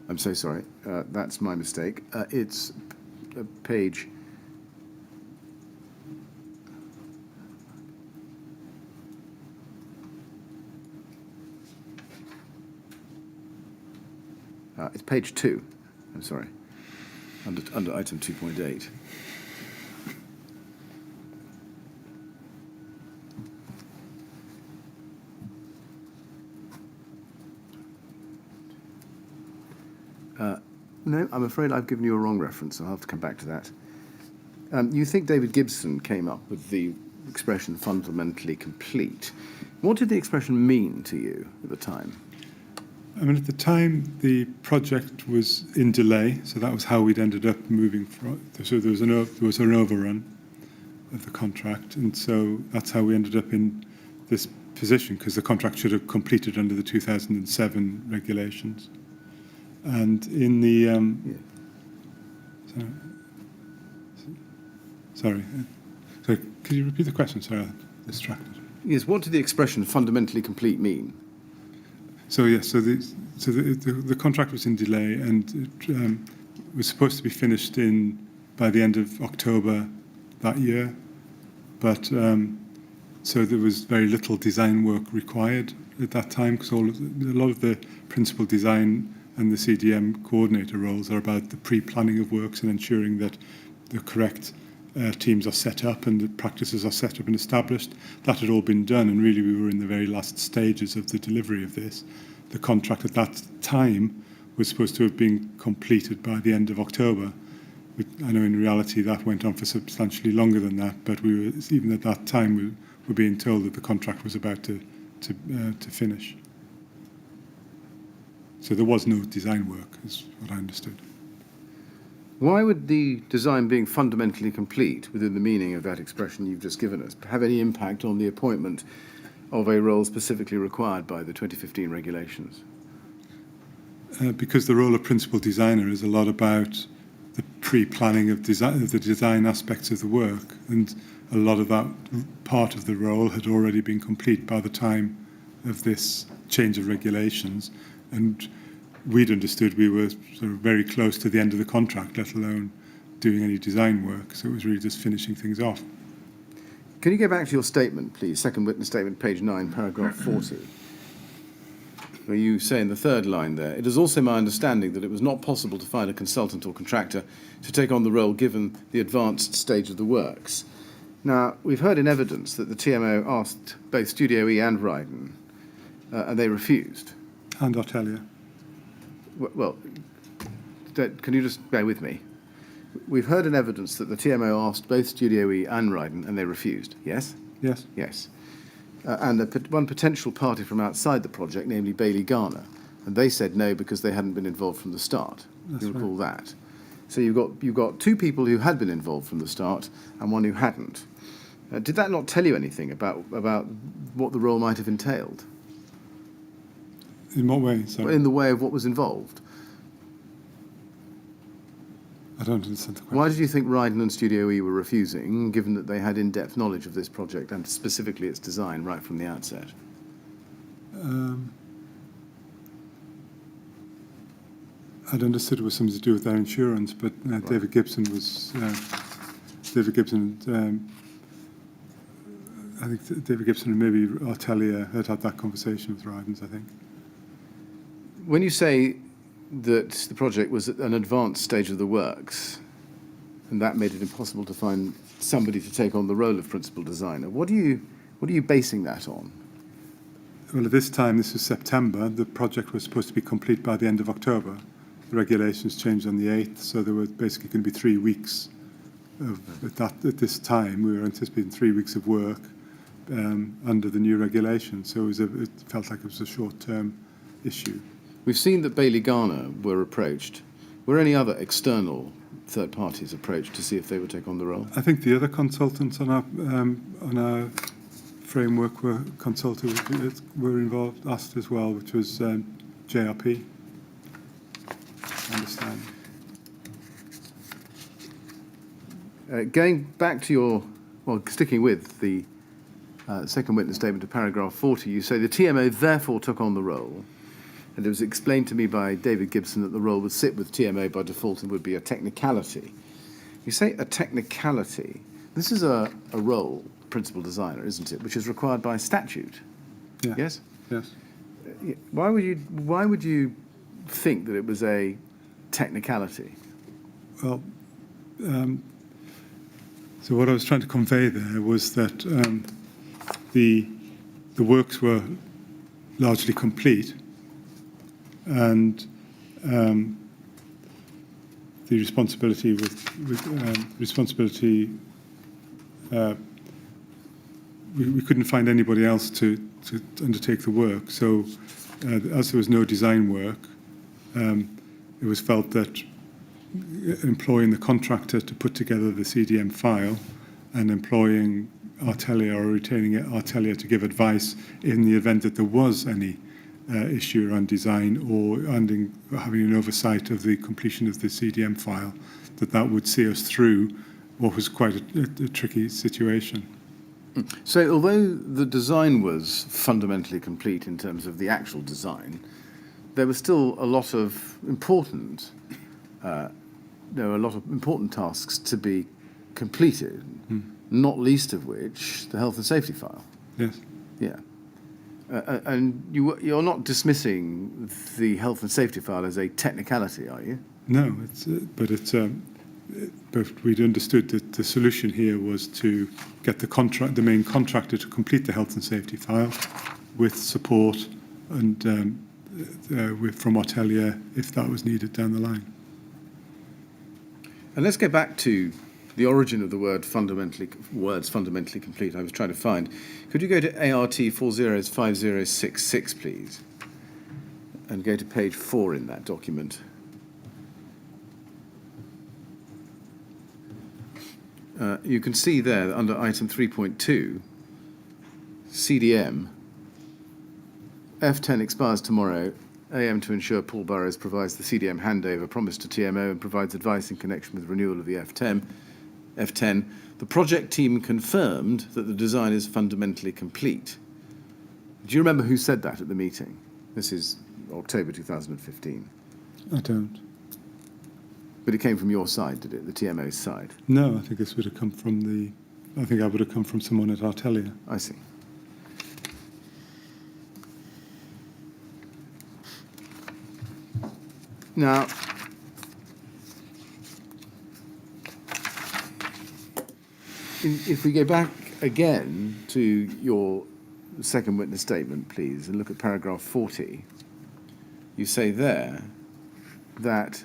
I'm so sorry. That's my mistake. It's page. It's page 2. I'm sorry. Under item 2.8. No, I'm afraid I've given you a wrong reference. I'll have to come back to that. You think David Gibson came up with the expression fundamentally complete. What did the expression mean to you at the time? I mean, at the time, the project was in delay, so that was how we'd ended up moving. So there was an overrun of the contract, and so that's how we ended up in this position, because the contract should have completed under the 2007 regulations. And in the sorry, could you repeat the question? Sorry, I'm distracted. Yes, what did the expression fundamentally complete mean? So yes, the contract was in delay, and it was supposed to be finished by the end of October that year, but so there was very little design work required at that time, because a lot of the principal design and the CDM coordinator roles are about the pre-planning of works and ensuring that the correct teams are set up and the practices are set up and established. That had all been done, and really we were in the very last stages of the delivery of this. The contract at that time was supposed to have been completed by the end of October. I know in reality that went on for substantially longer than that, but we were, even at that time, we were being told that the contract was about to finish. So there was no design work, is what I understood. Why would the design being fundamentally complete within the meaning of that expression you've just given us have any impact on the appointment of a role specifically required by the 2015 regulations? Because the role of principal designer is a lot about the pre-planning of the design aspects of the work, and a lot of that part of the role had already been complete by the time of this change of regulations, and we'd understood we were sort of very close to the end of the contract, let alone doing any design work, so it was really just finishing things off. Can you go back to your statement, please, second witness statement, page 9, paragraph 40, where you say in the third line there, "It is also my understanding that it was not possible to find a consultant or contractor to take on the role given the advanced stage of the works." Now, we've heard in evidence that the TMO asked both Studio E and Ryden, and they refused. And Artelia. Well, can you just bear with me? We've heard in evidence that the TMO asked both Studio E and Ryden, and they refused. Yes? Yes. Yes. And one potential party from outside the project, namely Bailey Garner, and they said no because they hadn't been involved from the start. That's you recall right. that? So you've got two people who had been involved from the start and one who hadn't. Did that not tell you anything about what the role might have entailed? In what way? Sorry. In the way of what was involved. I don't understand the question. Why did you think Ryden and Studio E were refusing, given that they had in-depth knowledge of this project and specifically its design right from the outset? I'd understood it was something to do with their insurance, but Right. David Gibson was I think David Gibson and maybe Artelia had that conversation with Ryden's, I think. When you say that the project was at an advanced stage of the works, and that made it impossible to find somebody to take on the role of principal designer, what are you basing that on? Well, at this time, this was September, the project was supposed to be complete by the end of October. The regulations changed on the 8th, so there were basically going to be 3 weeks at this time. We were anticipating 3 weeks of work under the new regulations, so it felt like it was a short-term issue. We've seen that Bailey Garner were approached Were any other external third parties approached to see if they would take on the role? I think the other consultants on our framework were were involved, asked as well, which was JRP. I understand. Going back to sticking with the second witness statement to paragraph 40, you say the TMO therefore took on the role, and it was explained to me by David Gibson that the role would sit with TMO by default and would be a technicality. You say a technicality. This is a role, principal designer, isn't it, which is required by statute? Yeah. Yes? Yes. Why would you think that it was a technicality? Well, so what I was trying to convey there was that the works were largely complete, and the responsibility we couldn't find anybody else to undertake the work. So as there was no design work, it was felt that employing the contractor to put together the CDM file and employing Artelia or retaining Artelia to give advice in the event that there was any issue around design or having an oversight of the completion of the CDM file, that would see us through what was quite a tricky situation. So although the design was fundamentally complete in terms of the actual design, there was still a lot of important tasks to be completed, not least of which the health and safety file. Yes. Yeah. And you're not dismissing the health and safety file as a technicality, are you? No, but we'd understood that the solution here was to get the main contractor to complete the health and safety file with support and from Artelia if that was needed down the line. And let's go back to the origin of the words fundamentally complete. I was trying to find. Could you go to ART 405066, please, and go to page 4 in that document? You can see there under item 3.2, CDM, F10 expires tomorrow, AM to ensure Paul Burrows provides the CDM handover promised to TMO and provides advice in connection with renewal of the F10. The project team confirmed that the design is fundamentally complete. Do you remember who said that at the meeting? This is October 2015. I don't. But it came from your side, did it? The TMO's side? No, I think this would have come from I think I would have come from someone at Artelia. I see. Now, if we go back again to your second witness statement, please, and look at paragraph 40, you say there that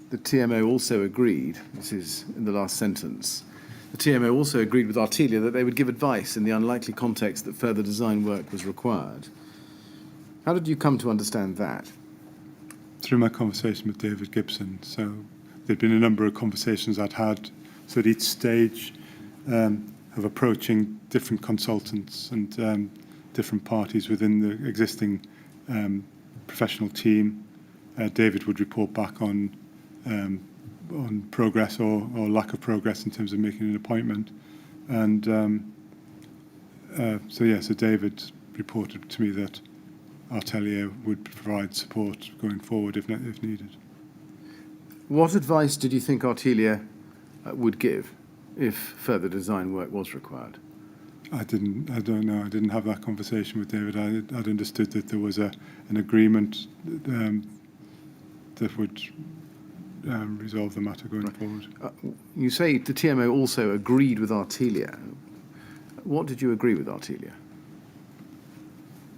the TMO also agreed, this is in the last sentence, the TMO also agreed with Artelia that they would give advice in the unlikely context that further design work was required. How did you come to understand that? Through my conversation with David Gibson. So there'd been a number of conversations I'd had. So at each stage of approaching different consultants and different parties within the existing professional team, David would report back on progress or lack of progress in terms of making an appointment. And so David reported to me that Artelia would provide support going forward if needed. What advice did you think Artelia would give if further design work was required? I don't know. I didn't have that conversation with David. I'd understood that there was an agreement that would resolve the matter going forward. You say the TMO also agreed with Artelia. What did you agree with Artelia?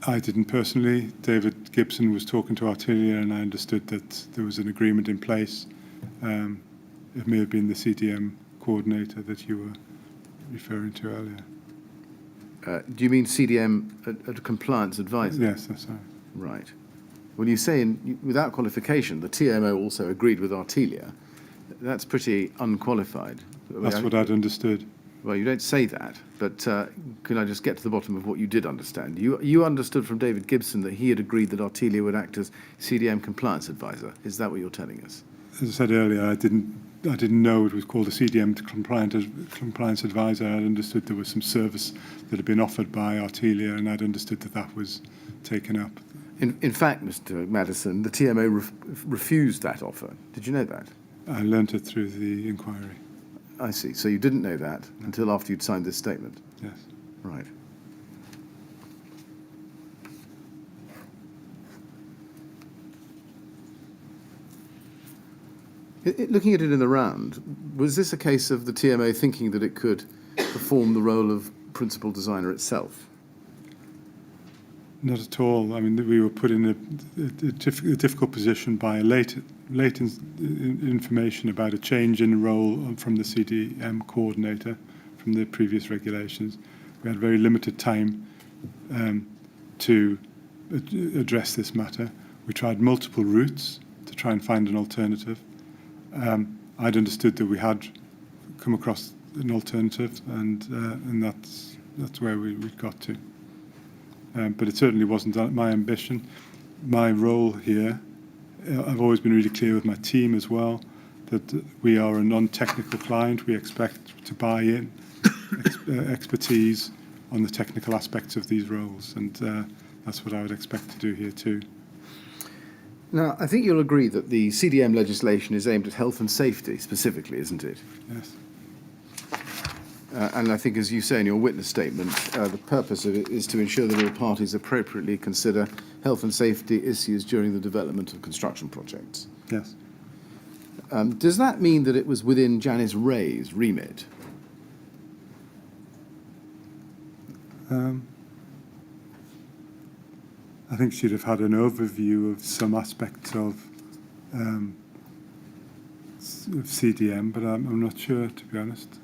I didn't personally. David Gibson was talking to Artelia, and I understood that there was an agreement in place. It may have been the CDM coordinator that you were referring to earlier. Do you mean CDM, a compliance advisor? Yes, that's right. Right. When you say without qualification, the TMO also agreed with Artelia, that's pretty unqualified. That's what I'd understood. Well, you don't say that, but can I just get to the bottom of what you did understand? You understood from David Gibson that he had agreed that Artelia would act as CDM compliance advisor. Is that what you're telling us? As I said earlier, I didn't know it was called a CDM compliance advisor. I'd understood there was some service that had been offered by Artelia, and I'd understood that was taken up. In fact, Mr. Maddison, the TMO refused that offer. Did you know that? I learnt it through the inquiry. I see. So you didn't know that until after you'd signed this statement? Yes. Right. Looking at it in the round, was this a case of the TMO thinking that it could perform the role of principal designer itself? Not at all. I mean, we were put in a difficult position by late information about a change in role from the CDM coordinator from the previous regulations. We had very limited time to address this matter. We tried multiple routes to try and find an alternative. I'd understood that we had come across an alternative, and that's where we got to. But it certainly wasn't my ambition. My role here, I've always been really clear with my team as well, that we are a non-technical client. We expect to buy in expertise on the technical aspects of these roles, and that's what I would expect to do here too. Now, I think you'll agree that the CDM legislation is aimed at health and safety specifically, isn't it? Yes. And I think, as you say in your witness statement, the purpose of it is to ensure that all parties appropriately consider health and safety issues during the development of construction projects. Yes. Does that mean that it was within Janice Ray's remit? I think she'd have had an overview of some aspects of CDM, but I'm not sure, to be honest.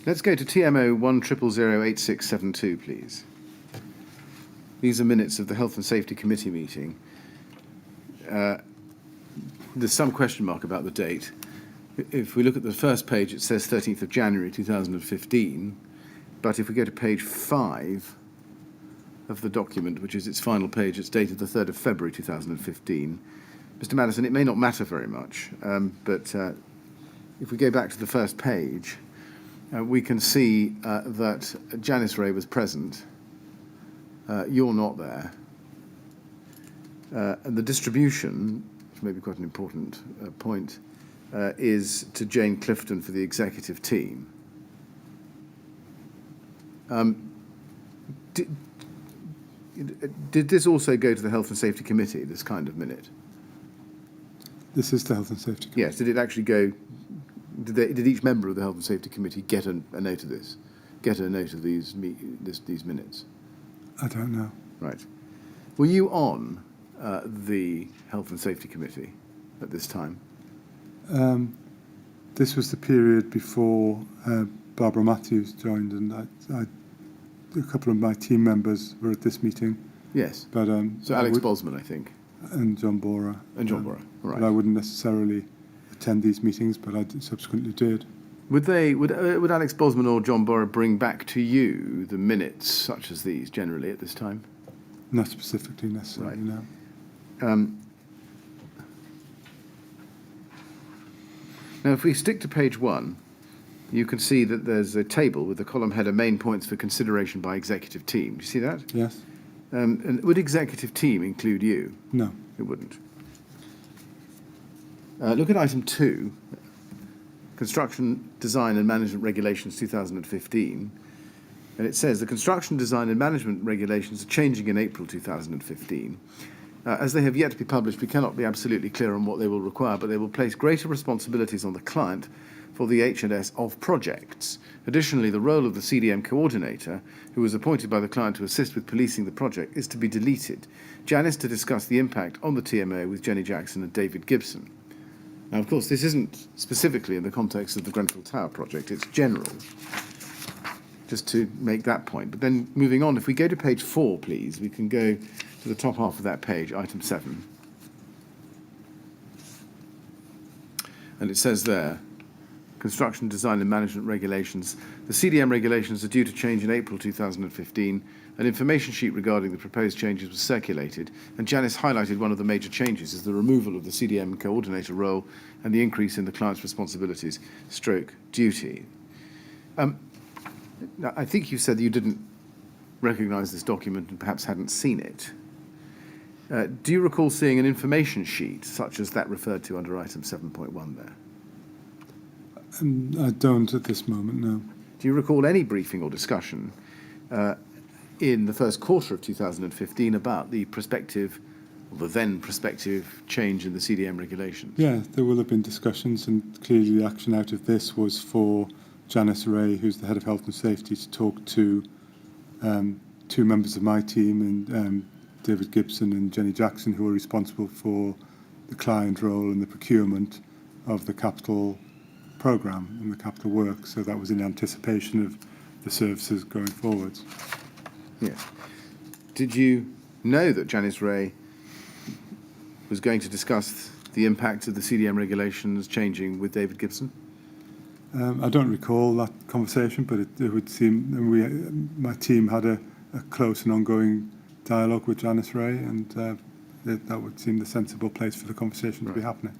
Let's go to TMO 1008672, please. These are minutes of the Health and Safety Committee meeting. There's some question mark about the date. If we look at the first page, it says 13th of January 2015. But if we go to page 5 of the document, which is its final page, it's dated the 3rd of February 2015. Mr. Maddison, it may not matter very much, but if we go back to the first page, we can see that Janice Ray was present. You're not there. And the distribution, which may be quite an important point, is to Jane Clifton for the executive team. Did this also go to the Health and Safety Committee, this kind of minute? This is the Health and Safety Committee. Yes. Did it actually go? Did each member of the Health and Safety Committee get a note of this? Get a note of these minutes? I don't know. Right. Were you on the Health and Safety Committee at this time? This was the period before Barbara Matthews joined, and a couple of my team members were at this meeting. Yes. But so Alex Bosman, I think. And John Bora. And John Bora. Right. But I wouldn't necessarily attend these meetings, but I subsequently did. Would Alex Bosman or John Bora bring back to you the minutes such as these generally at this time? Not specifically necessarily, right. No. Now, if we stick to page 1, you can see that there's a table with the column header main points for consideration by executive team. Do you see that? Yes. And would executive team include you? No. It wouldn't. Look at item 2, Construction Design and Management Regulations 2015. And it says the Construction Design and Management Regulations are changing in April 2015. As they have yet to be published, we cannot be absolutely clear on what they will require, but they will place greater responsibilities on the client for the H&S of projects. Additionally, the role of the CDM coordinator, who was appointed by the client to assist with policing the project, is to be deleted. Janice to discuss the impact on the TMO with Jenny Jackson and David Gibson. Now, of course, this isn't specifically in the context of the Grenfell Tower project, it's general, just to make that point. But then moving on, if we go to page 4, please, we can go to the top half of that page, item 7. And it says there, Construction Design and Management Regulations. The CDM regulations are due to change in April 2015. An information sheet regarding the proposed changes was circulated, and Janice highlighted one of the major changes is the removal of the CDM coordinator role and the increase in the client's responsibilities / duty. Now, I think you said that you didn't recognise this document and perhaps hadn't seen it. Do you recall seeing an information sheet such as that referred to under item 7.1 there? I don't at this moment, no. Do you recall any briefing or discussion in the first quarter of 2015 about the prospective, or the then prospective change in the CDM regulations? Yeah, there will have been discussions, and clearly the action out of this was for Janice Ray, who's the head of health and safety, to talk to two members of my team, and David Gibson and Jenny Jackson, who are responsible for the client role and the procurement of the capital programme and the capital work. So that was in anticipation of the services going forwards. Yes. Did you know that Janice Ray was going to discuss the impact of the CDM regulations changing with David Gibson? I don't recall that conversation, but it would seem my team had a close and ongoing dialogue with Janice Ray, and that would seem the sensible place for the conversation to be happening.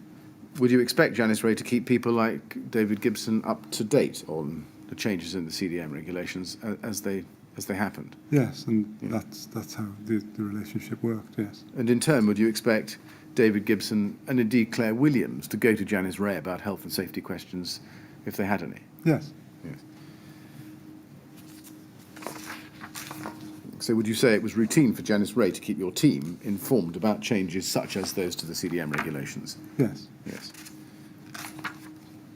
Would you expect Janice Ray to keep people like David Gibson up to date on the changes in the CDM regulations as they happened? Yes, and that's how the relationship worked, yes. And in turn, would you expect David Gibson and indeed Claire Williams to go to Janice Ray about health and safety questions if they had any? Yes. Yes. So would you say it was routine for Janice Ray to keep your team informed about changes such as those to the CDM regulations? Yes. Yes.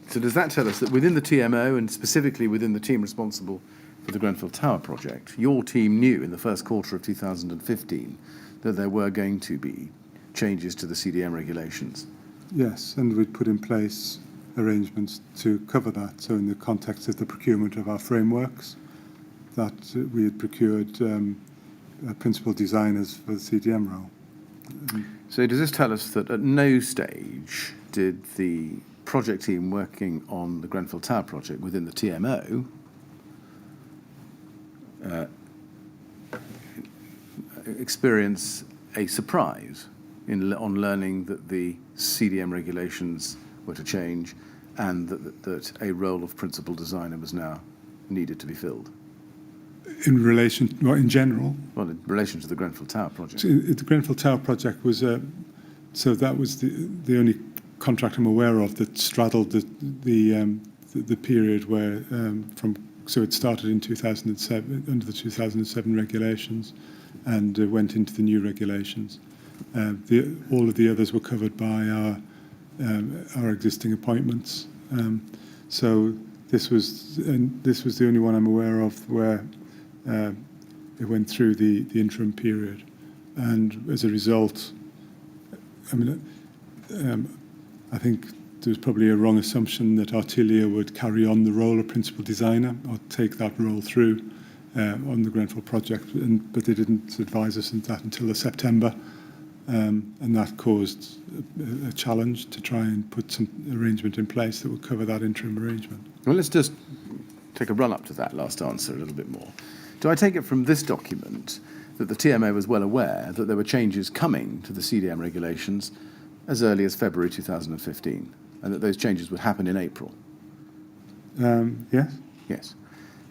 So does that tell us that within the TMO, and specifically within the team responsible for the Grenfell Tower project, your team knew in the first quarter of 2015 that there were going to be changes to the CDM regulations? Yes, and we'd put in place arrangements to cover that. So in the context of the procurement of our frameworks, that we had procured principal designers for the CDM role. So does this tell us that at no stage did the project team working on the Grenfell Tower project within the TMO experience a surprise on learning that the CDM regulations were to change and that a role of principal designer was now needed to be filled? In relation, well, in general? Well, in relation to the Grenfell Tower project. The Grenfell Tower project was, so that was the only contract I'm aware of that straddled the period where, so it started in 2007, under the 2007 regulations, and went into the new regulations. All of the others were covered by our existing appointments. So this was the only one I'm aware of where it went through the interim period, and as a result, I mean, I think there's probably a wrong assumption that Artilia would carry on the role of principal designer or take that role through on the Grenfell project, but they didn't advise us on that until September, and that caused a challenge to try and put some arrangement in place that would cover that interim arrangement. Well, let's just take a run up to that last answer a little bit more. Do I take it from this document that the TMO was well aware that there were changes coming to the CDM regulations as early as February 2015, and that those changes would happen in April? Yes. Yes.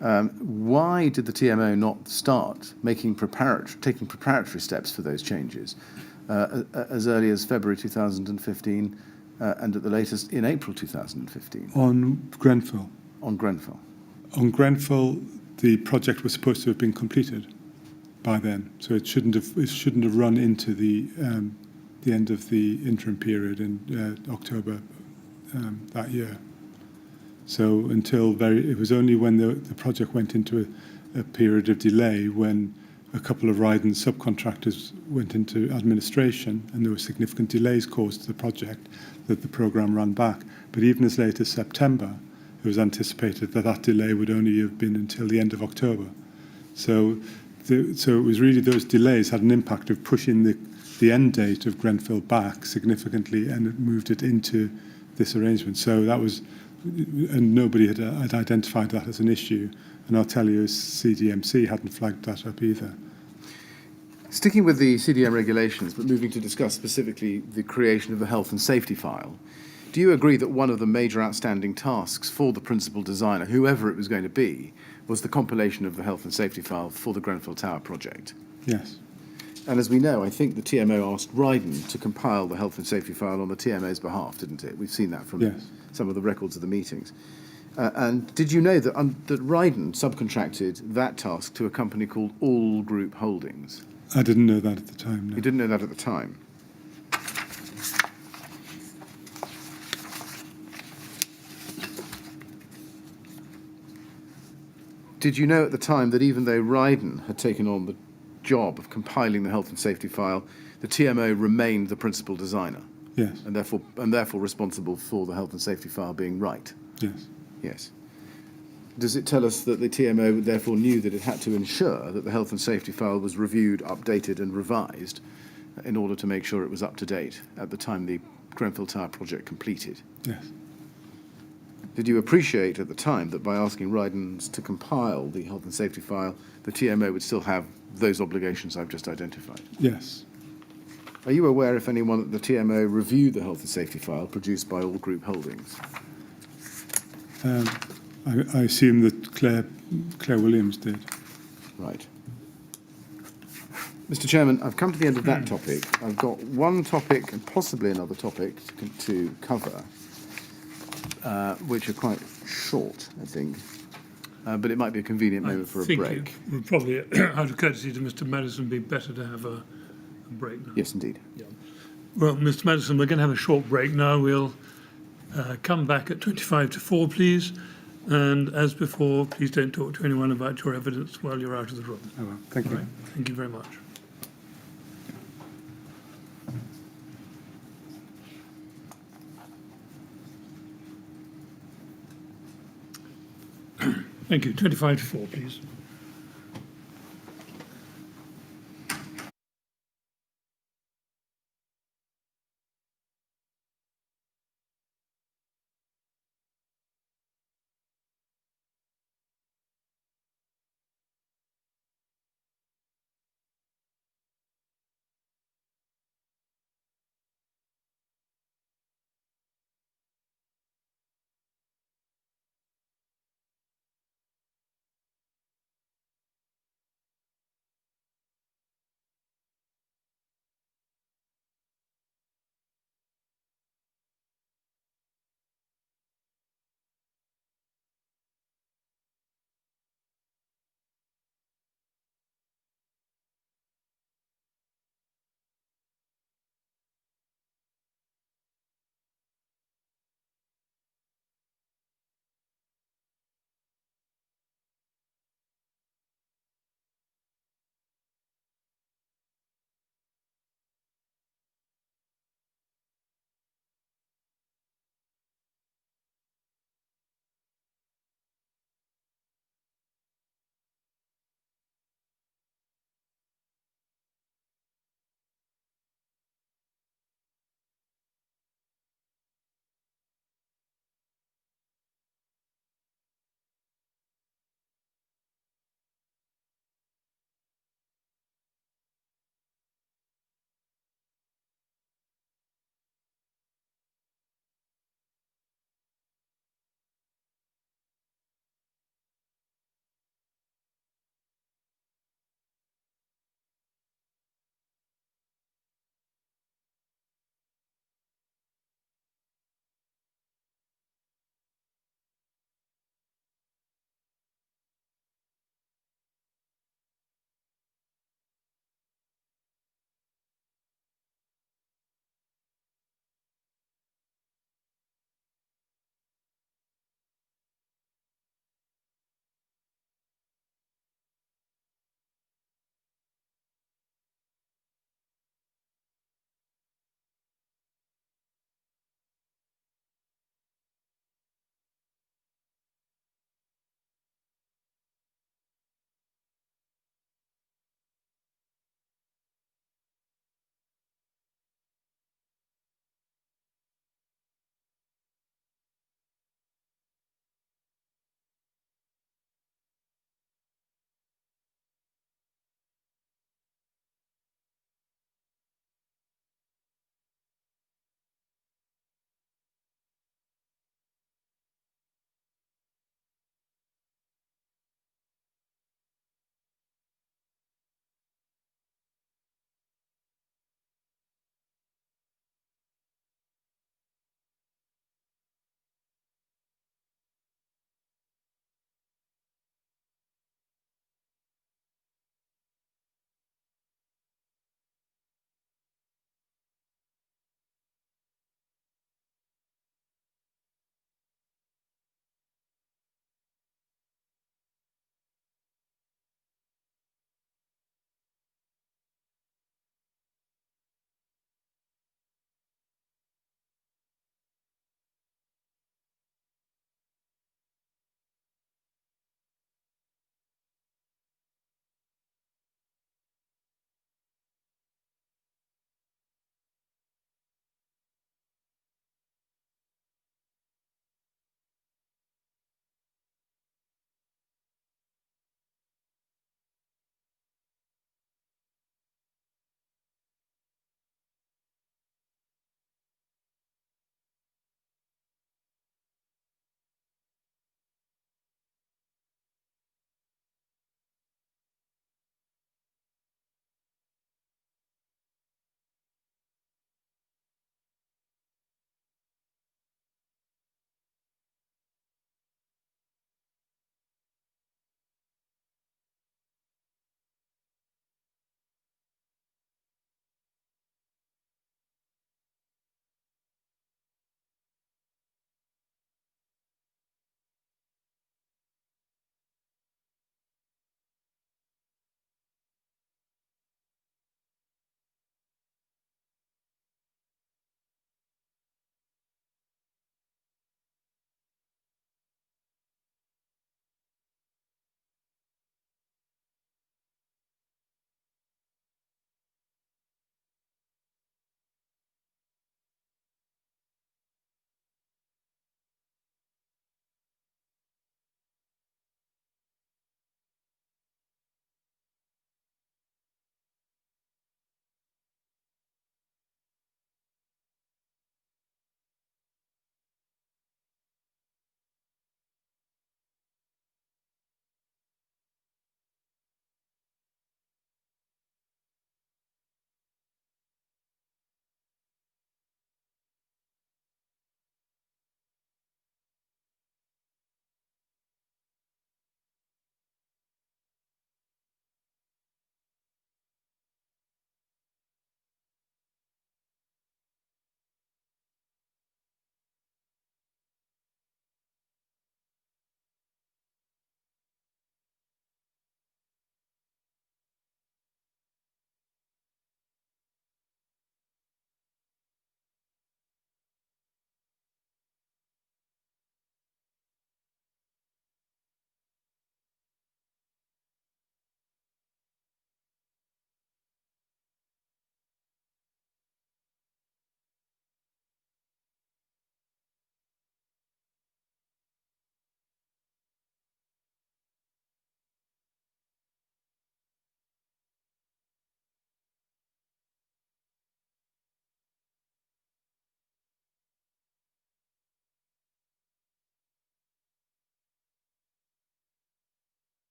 Why did the TMO not start taking preparatory steps for those changes as early as February 2015 and at the latest in April 2015? On Grenfell. On Grenfell. On Grenfell, the project was supposed to have been completed by then, so it shouldn't have run into the end of the interim period in October that year. So it was only when the project went into a period of delay, when a couple of Ryden subcontractors went into administration and there were significant delays caused to the project, that the programme ran back. But even as late as September, it was anticipated that delay would only have been until the end of October. So it was really those delays had an impact of pushing the end date of Grenfell back significantly, and it moved it into this arrangement. So that was, and nobody had identified that as an issue. And I'll tell you, CDMC hadn't flagged that up either. Sticking with the CDM regulations, but moving to discuss specifically the creation of the health and safety file, do you agree that one of the major outstanding tasks for the principal designer, whoever it was going to be, was the compilation of the health and safety file for the Grenfell Tower project? Yes. And as we know, I think the TMO asked Ryden to compile the health and safety file on the TMO's behalf, didn't it? We've seen that from some of the records of the meetings. And did you know that that Ryden subcontracted that task to a company called All Group Holdings? I didn't know that at the time, no. You didn't know that at the time? Did you know at the time that even though Ryden had taken on the job of compiling the health and safety file, the TMO remained the principal designer? Yes. And therefore responsible for the health and safety file being right? Yes. Yes. Does it tell us that the TMO therefore knew that it had to ensure that the health and safety file was reviewed, updated and revised in order to make sure it was up to date at the time the Grenfell Tower project completed? Yes. Did you appreciate at the time that by asking Ryden to compile the health and safety file, the TMO would still have those obligations I've just identified? Yes. Are you aware if anyone at the TMO reviewed the health and safety file produced by All Group Holdings? I assume that Claire Williams did. Right. Mr. Chairman, I've come to the end of that topic. I've got one topic and possibly another topic to cover, which are quite short, I think. But it might be a convenient moment for a break. It would probably, out of courtesy to Mr. Maddison, be better to have a break now. Yes, indeed. Yeah. Well, Mr. Maddison, we're going to have a short break now. We'll come back at 25 to 4, please. And as before, please don't talk to anyone about your evidence while you're out of the room. Oh, well. Thank you. Right. Thank you very much. Thank you. 25 to 4, please.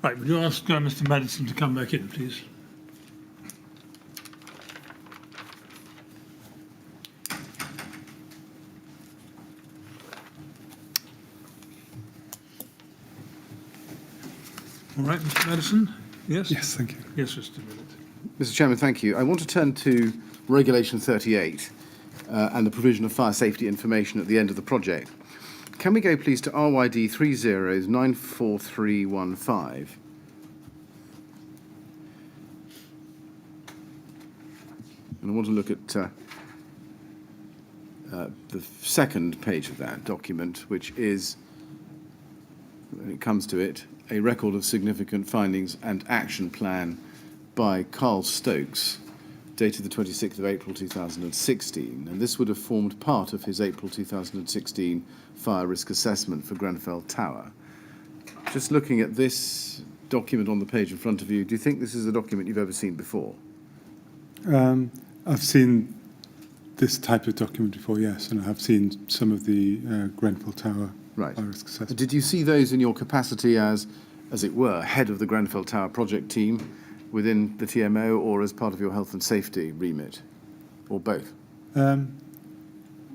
Right, would you ask Mr. Maddison to come back in, please? All right, Mr. Maddison? Yes? Yes, thank you. Yes, Mr. Millett. Mr. Chairman, thank you. I want to turn to Regulation 38 and the provision of fire safety information at the end of the project. Can we go, please, to RYD 30094315? And I want to look at the second page of that document, which is, when it comes to it, a record of significant findings and action plan by Carl Stokes, dated the 26th of April 2016. And this would have formed part of his April 2016 fire risk assessment for Grenfell Tower. Just looking at this document on the page in front of you, do you think this is a document you've ever seen before? I've seen this type of document before, yes, and I have seen some of the Grenfell Tower Right. fire risk assessment. Did you see those in your capacity as it were, head of the Grenfell Tower project team within the TMO, or as part of your health and safety remit, or both?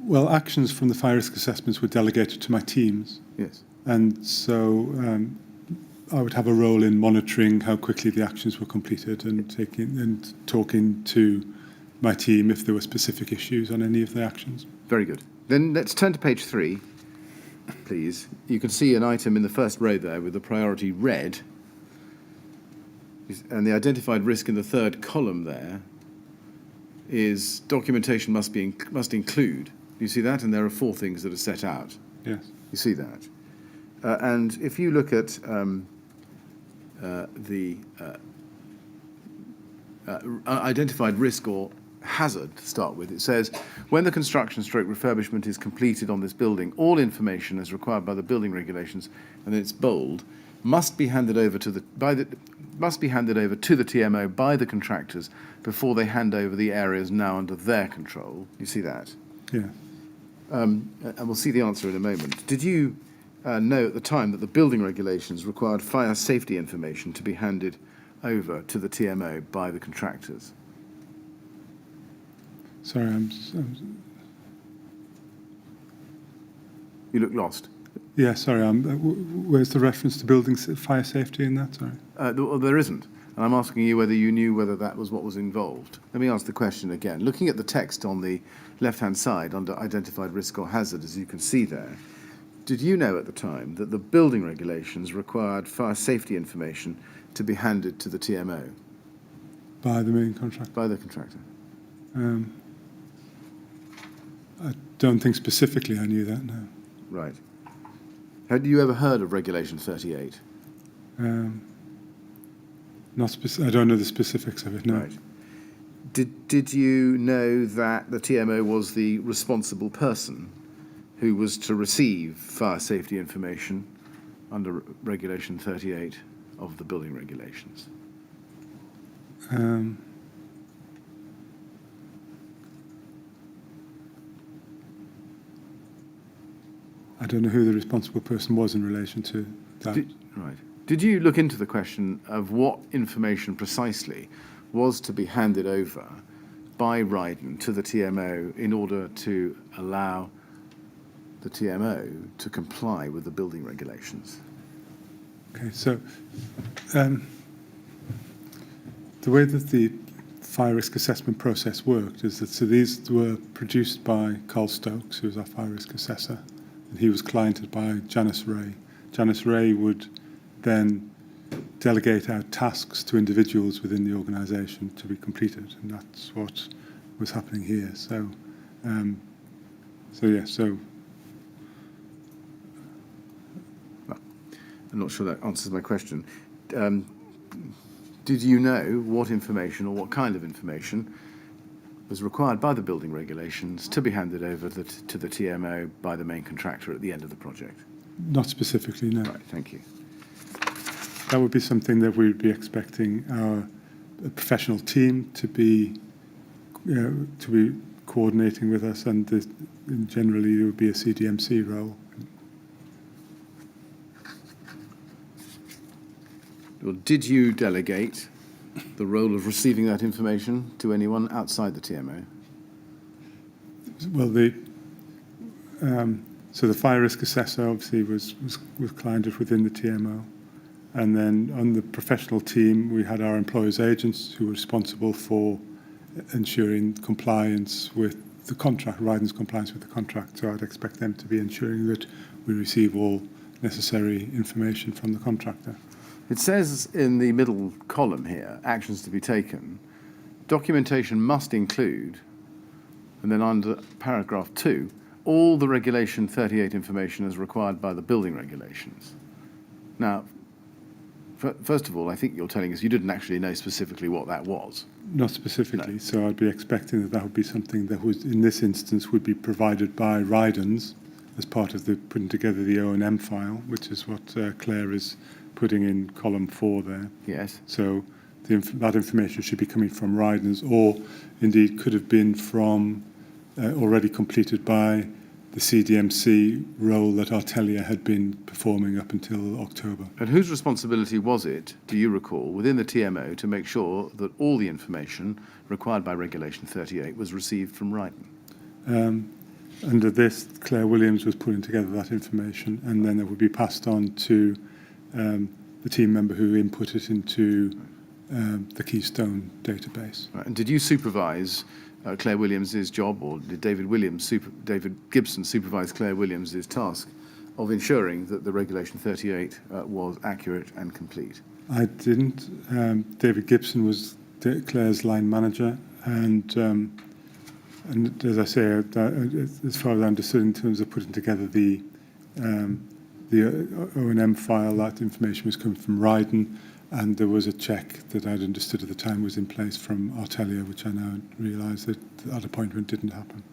Well, actions from the fire risk assessments were delegated to my teams, Yes. and so I would have a role in monitoring how quickly the actions were completed and talking to my team if there were specific issues on any of the actions. Very good. Then let's turn to page 3, please. You can see an item in the first row there with the priority red, and the identified risk in the third column there is documentation must include. You see that? And there are 4 things that are set out. Yes. You see that? And if you look at the identified risk or hazard to start with, it says, when the construction stroke refurbishment is completed on this building, all information as required by the building regulations, and it's bold, must be handed over to the TMO by the contractors before they hand over the areas now under their control. You see that? Yeah. And we'll see the answer in a moment. Did you know at the time that the building regulations required fire safety information to be handed over to the TMO by the contractors? Sorry, You look lost. yeah, sorry. Where's the reference to building fire safety in that? Sorry. Well, there isn't. And I'm asking you whether you knew whether that was what was involved. Let me ask the question again. Looking at the text on the left-hand side under identified risk or hazard, as you can see there, did you know at the time that the building regulations required fire safety information to be handed to the TMO? By the main contractor? By the contractor. I don't think specifically I knew that, no. Right. Had you ever heard of Regulation 38? I don't know the specifics of it, no. Right. Did you know that the TMO was the responsible person who was to receive fire safety information under Regulation 38 of the building regulations? I don't know who the responsible person was in relation to that. Right. Did you look into the question of what information precisely was to be handed over by Ryden to the TMO in order to allow the TMO to comply with the building regulations? Okay, so the way that the fire risk assessment process worked is that these were produced by Carl Stokes, who was our fire risk assessor, and he was cliented by Janice Ray. Janice Ray would then delegate out tasks to individuals within the organisation to be completed, and that's what was happening here. So I'm not sure that answers my question. Did you know what information or what kind of information was required by the building regulations to be handed over to the TMO by the main contractor at the end of the project? not specifically, no. Right, thank you. That would be something that we would be expecting our professional team to be coordinating with us, and generally there would be a CDMC role. or did you delegate the role of receiving that information to anyone outside the TMO? Well, so the fire risk assessor obviously was cliented within the TMO. And then on the professional team, we had our employers' agents who were responsible for ensuring compliance with the contract, Ryden's compliance with the contract. So I'd expect them to be ensuring that we receive all necessary information from the contractor. It says in the middle column here, actions to be taken, documentation must include, and then under paragraph 2, all the Regulation 38 information as required by the building regulations. Now, first of all, I think you're telling us you didn't actually know specifically what that was. Not specifically, No. so I'd be expecting that would be something that was, in this instance, would be provided by Ryden's as part of the putting together the O&M file, which is what Claire is putting in column 4 there. Yes. So that information should be coming from Ryden's, or indeed could have been from already completed by the CDMC role that Artelia had been performing up until October. And whose responsibility was it, do you recall, within the TMO to make sure that all the information required by Regulation 38 was received from Ryden? Under this, Claire Williams was putting together that information, and then it would be passed on to the team member who input it into the Keystone database. Right. And did you supervise Claire Williams' job, or did David Gibson supervise Claire Williams' task of ensuring that the Regulation 38 was accurate and complete? I didn't. David Gibson was Claire's line manager, and as I say, as far as I understood, in terms of putting together the O&M file, that information was coming from Ryden, and there was a check that I'd understood at the time was in place from Artelia, which I now realise that appointment didn't happen.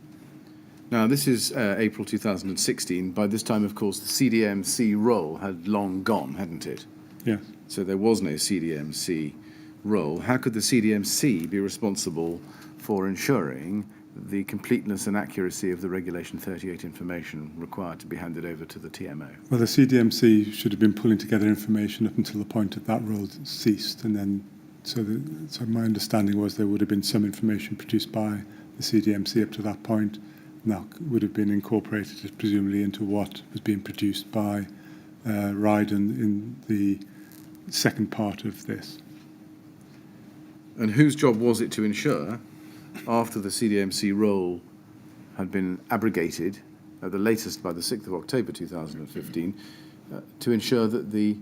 Now, this is April 2016. By this time, of course, the CDMC role had long gone, hadn't it? Yes. So there was no CDMC role. How could the CDMC be responsible for ensuring the completeness and accuracy of the Regulation 38 information required to be handed over to the TMO? Well, the CDMC should have been pulling together information up until the point that that role ceased, and then so my understanding was there would have been some information produced by the CDMC up to that point, and that would have been incorporated presumably into what was being produced by Ryden in the second part of this. And whose job was it to ensure, after the CDMC role had been abrogated, at the latest by the 6th of October 2015, to ensure that the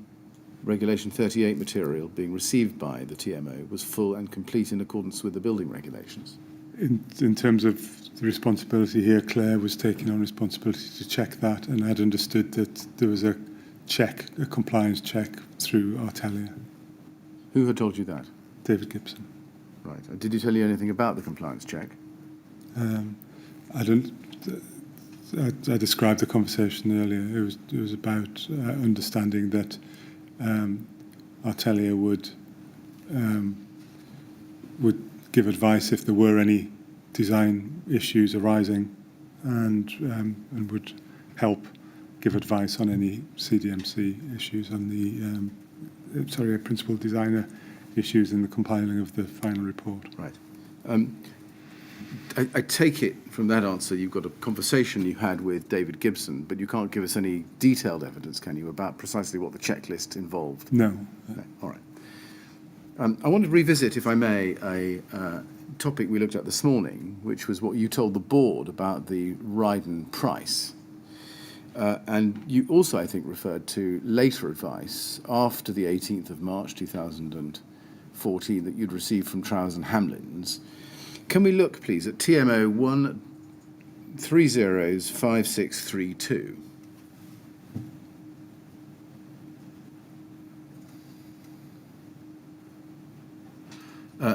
Regulation 38 material being received by the TMO was full and complete in accordance with the building regulations? In terms of the responsibility here, Claire was taking on responsibility to check that, and I'd understood that there was a compliance check through Artelia. Who had told you that? David Gibson. Right. Did he tell you anything about the compliance check? I described the conversation earlier. It was about understanding that Artelia would give advice if there were any design issues arising, and would help give advice on any CDMC issues, on the principal designer issues in the compiling of the final report. Right. I take it from that answer you've got a conversation you had with David Gibson, but you can't give us any detailed evidence, can you, about precisely what the checklist involved? No. No. All right. I want to revisit, if I may, a topic we looked at this morning, which was what you told the board about the Ryden price. And you also, I think, referred to later advice after the 18th of March 2014 that you'd received from Trowers and Hamlins. Can we look, please, at TMO 1305632?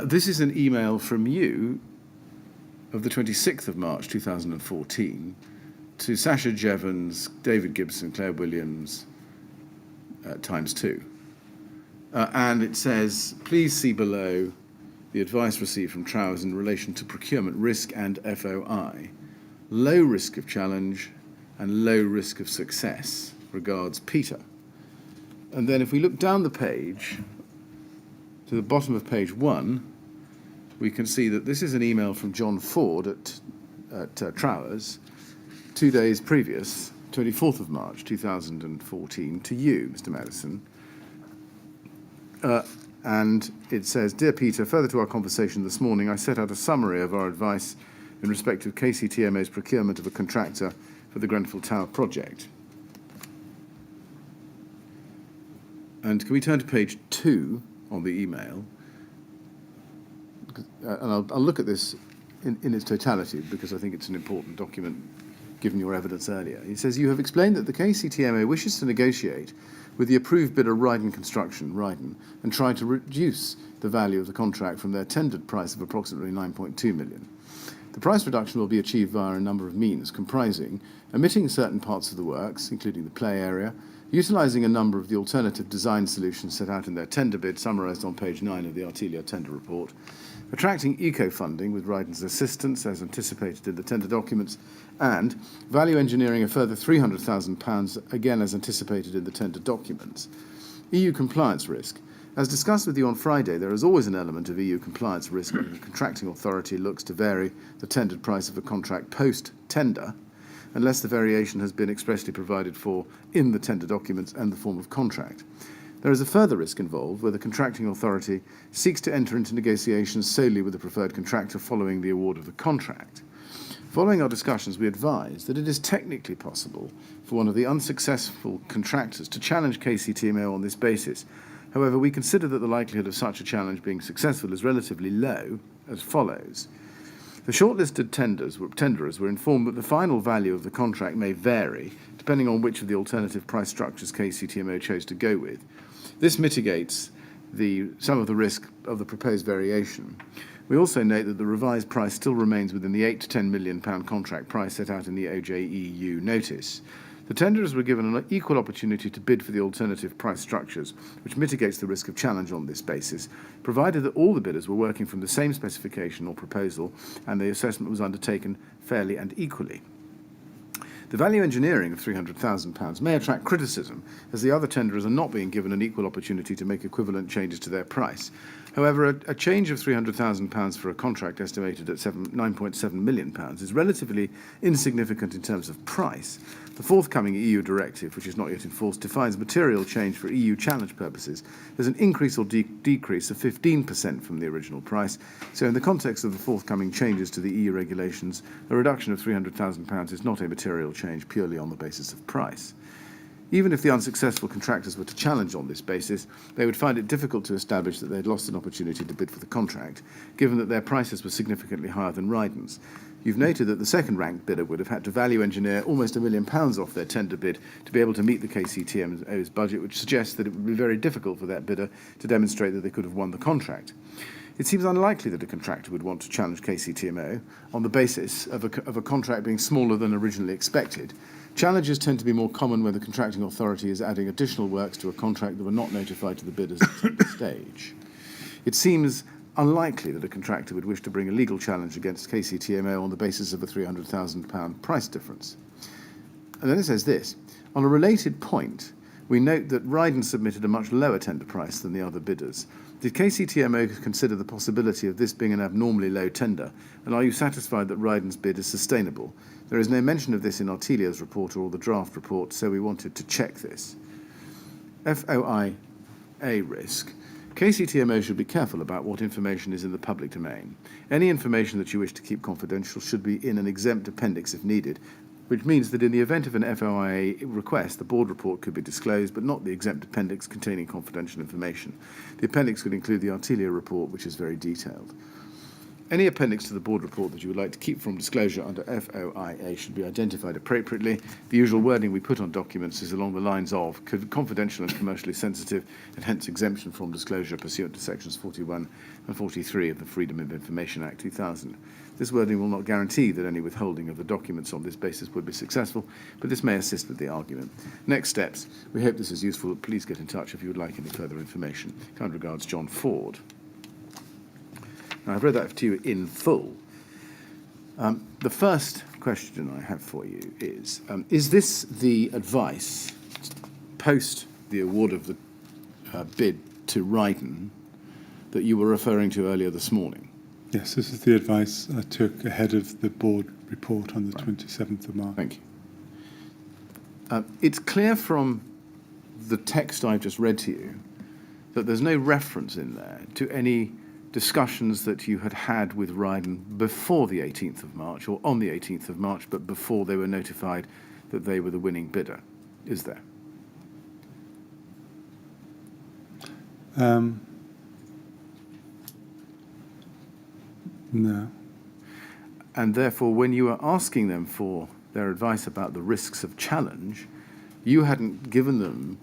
This is an email from you of the 26th of March 2014 to Sasha Jevons, David Gibson, Claire Williams, ×2. And it says, please see below the advice received from Trowers in relation to procurement risk and FOI. Low risk of challenge and low risk of success. Regards, Peter. And then if we look down the page to the bottom of page 1, we can see that this is an email from John Ford at Trowers 2 days previous, 24th of March 2014, to you, Mr. Maddison. And it says, "Dear Peter, further to our conversation this morning, I set out a summary of our advice in respect of KCTMO's procurement of a contractor for the Grenfell Tower project." And can we turn to page 2 on the email? And I'll look at this in its totality because I think it's an important document given your evidence earlier. He says, "You have explained that the KCTMO wishes to negotiate with the approved bidder Ryden Construction, Ryden, and try to reduce the value of the contract from their tendered price of approximately 9.2 million. The price reduction will be achieved via a number of means, comprising omitting certain parts of the works, including the play area, utilising a number of the alternative design solutions set out in their tender bid, summarised on page 9 of the Artelia tender report, attracting eco-funding with Ryden's assistance, as anticipated in the tender documents, and value engineering a further £300,000, again as anticipated in the tender documents. EU compliance risk. As discussed with you on Friday, there is always an element of EU compliance risk when the contracting authority looks to vary the tendered price of a contract post-tender, unless the variation has been expressly provided for in the tender documents and the form of contract. There is a further risk involved where the contracting authority seeks to enter into negotiations solely with the preferred contractor following the award of the contract. Following our discussions, we advise that it is technically possible for one of the unsuccessful contractors to challenge KCTMO on this basis. However, we consider that the likelihood of such a challenge being successful is relatively low, as follows. The shortlisted tenderers were informed that the final value of the contract may vary, depending on which of the alternative price structures KCTMO chose to go with. This mitigates some of the risk of the proposed variation. We also note that the revised price still remains within the £8 to £10 million contract price set out in the OJEU notice. The tenderers were given an equal opportunity to bid for the alternative price structures, which mitigates the risk of challenge on this basis, provided that all the bidders were working from the same specification or proposal and the assessment was undertaken fairly and equally. The value engineering of £300,000 may attract criticism, as the other tenderers are not being given an equal opportunity to make equivalent changes to their price. However, a change of £300,000 for a contract estimated at £9.7 million is relatively insignificant in terms of price. The forthcoming EU directive, which is not yet enforced, defines material change for EU challenge purposes as an increase or decrease of 15% from the original price. So in the context of the forthcoming changes to the EU regulations, a reduction of £300,000 is not a material change purely on the basis of price. Even if the unsuccessful contractors were to challenge on this basis, they would find it difficult to establish that they had lost an opportunity to bid for the contract, given that their prices were significantly higher than Ryden's. You've noted that the second-ranked bidder would have had to value engineer almost £1 million off their tender bid to be able to meet the KCTMO's budget, which suggests that it would be very difficult for that bidder to demonstrate that they could have won the contract. It seems unlikely that a contractor would want to challenge KCTMO on the basis of a contract being smaller than originally expected. Challenges tend to be more common when the contracting authority is adding additional works to a contract that were not notified to the bidders at the tender stage. It seems unlikely that a contractor would wish to bring a legal challenge against KCTMO on the basis of a £300,000 price difference. And then it says this. On a related point, we note that Ryden submitted a much lower tender price than the other bidders. Did KCTMO consider the possibility of this being an abnormally low tender? And are you satisfied that Ryden's bid is sustainable? There is no mention of this in Artelia's report or the draft report, so we wanted to check this. FOIA risk. KCTMO should be careful about what information is in the public domain. Any information that you wish to keep confidential should be in an exempt appendix if needed, which means that in the event of an FOIA request, the board report could be disclosed, but not the exempt appendix containing confidential information. The appendix could include the Artelia report, which is very detailed. Any appendix to the board report that you would like to keep from disclosure under FOIA should be identified appropriately. The usual wording we put on documents is along the lines of confidential and commercially sensitive, and hence exemption from disclosure pursuant to sections 41 and 43 of the Freedom of Information Act 2000. This wording will not guarantee that any withholding of the documents on this basis would be successful, but this may assist with the argument. Next steps. We hope this is useful. Please get in touch if you would like any further information. Kind regards, John Ford. Now, I've read that to you in full. The first question I have for you is this the advice post the award of the bid to Ryden that you were referring to earlier this morning? Yes, this is the advice I took ahead of the board report on the 27th of March. Thank you. It's clear from the text I've just read to you that there's no reference in there to any discussions that you had had with Ryden before the 18th of March or on the 18th of March, but before they were notified that they were the winning bidder. Is there? No. And therefore, when you were asking them for their advice about the risks of challenge, you hadn't given them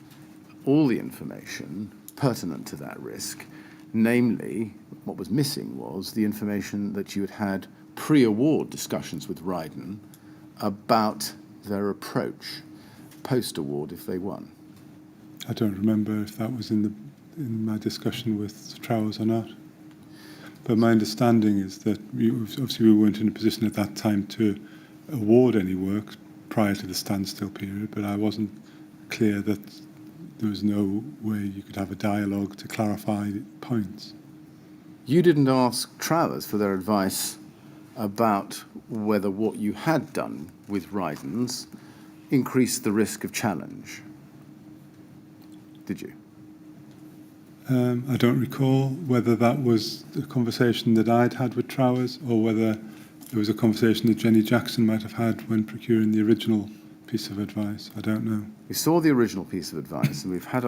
all the information pertinent to that risk. Namely, what was missing was the information that you had had pre-award discussions with Ryden about their approach post-award if they won. I don't remember if that was in my discussion with Trowers or not. But my understanding is that obviously we weren't in a position at that time to award any work prior to the standstill period, but I wasn't clear that there was no way you could have a dialogue to clarify points. You didn't ask Trowers for their advice about whether what you had done with Ryden's increased the risk of challenge, did you? I don't recall whether that was a conversation that I'd had with Trowers or whether it was a conversation that Jenny Jackson might have had when procuring the original piece of advice. I don't know. We saw the original piece of advice and we've had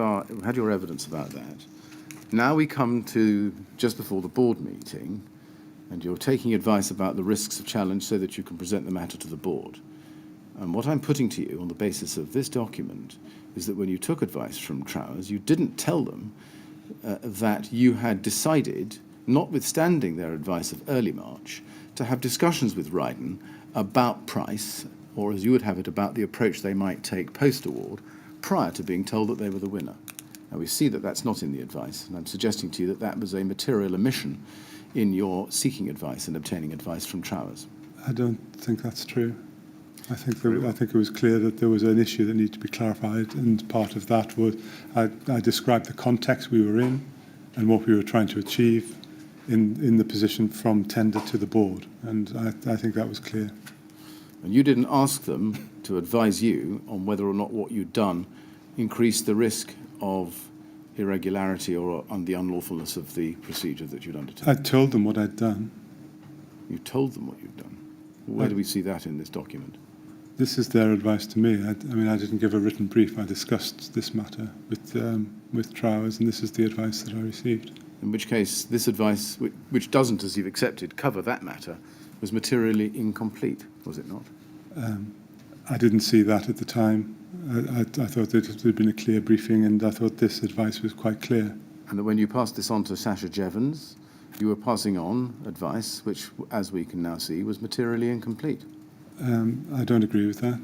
your evidence about that. Now we come to just before the board meeting and you're taking advice about the risks of challenge so that you can present the matter to the board. And what I'm putting to you on the basis of this document is that when you took advice from Trowers, you didn't tell them that you had decided, notwithstanding their advice of early March, to have discussions with Ryden about price, or as you would have it, about the approach they might take post-award, prior to being told that they were the winner. Now we see that that's not in the advice, and I'm suggesting to you that that was a material omission in your seeking advice and obtaining advice from Trowers. I don't think that's true. I think it was clear that there was an issue that needed to be clarified, and part of that was I described the context we were in and what we were trying to achieve in the position from tender to the board, and I think that was clear. And you didn't ask them to advise you on whether or not what you'd done increased the risk of irregularity or on the unlawfulness of the procedure that you'd undertaken. I told them what I'd done. You told them what you'd done. Where do we see that in this document? This is their advice to me. I mean, I didn't give a written brief. I discussed this matter with Trowers, and this is the advice that I received. In which case, this advice, which doesn't, as you've accepted, cover that matter, was materially incomplete, was it not? I didn't see that at the time. I thought that there had been a clear briefing, and I thought this advice was quite clear. And that when you passed this on to Sasha Jevons, you were passing on advice which, as we can now see, was materially incomplete. I don't agree with that.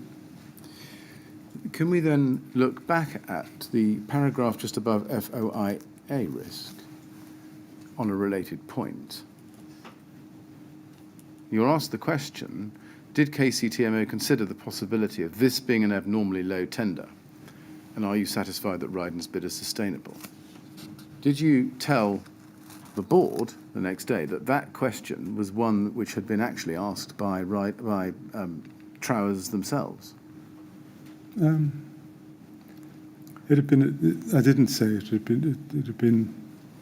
Can we then look back at the paragraph just above FOIA risk on a related point? You're asked the question, did KCTMO consider the possibility of this being an abnormally low tender? And are you satisfied that Ryden's bid is sustainable? Did you tell the board the next day that that question was one which had been actually asked by Trowers themselves? It had been. I didn't say it had been. It had been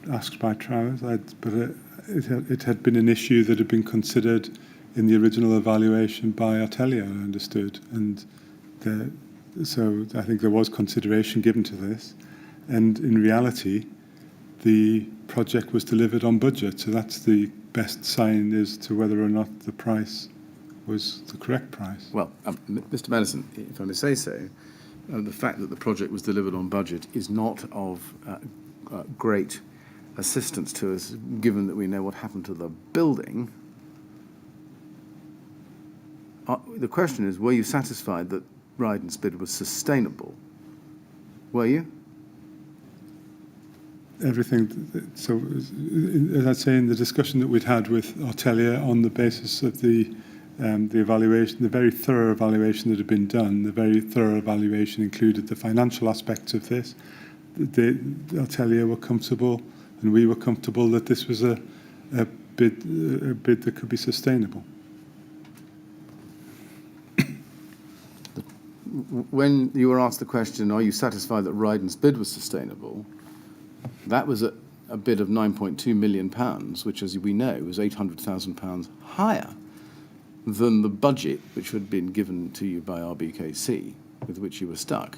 asked by Trowers, but it had been an issue that had been considered in the original evaluation by Atelier, I understood, and so I think there was consideration given to this, and in reality, the project was delivered on budget, so that's the best sign as to whether or not the price was the correct price. Well, Mr. Maddison, if I may say so, the fact that the project was delivered on budget is not of great assistance to us, given that we know what happened to the building. The question is, were you satisfied that Ryden's bid was sustainable? Were you? Everything. So, as I say, in the discussion that we'd had with Atelier on the basis of the evaluation, the very thorough evaluation that had been done, the very thorough evaluation included the financial aspects of this. The Atelier were comfortable and we were comfortable that this was a bid that could be sustainable. When you were asked the question, are you satisfied that Ryden's bid was sustainable, that was a bid of £9.2 million, which, as we know, was £800,000 higher than the budget which had been given to you by RBKC, with which you were stuck.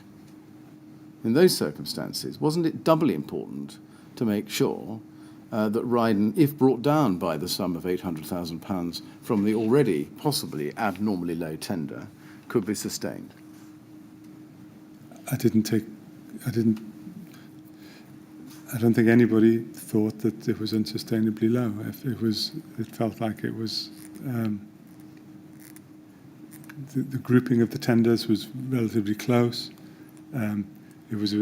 In those circumstances, wasn't it doubly important to make sure that Ryden, if brought down by the sum of £800,000 from the already possibly abnormally low tender, could be sustained? I don't think anybody thought that it was unsustainably low. If it felt like it was. The grouping of the tenders was relatively close. It was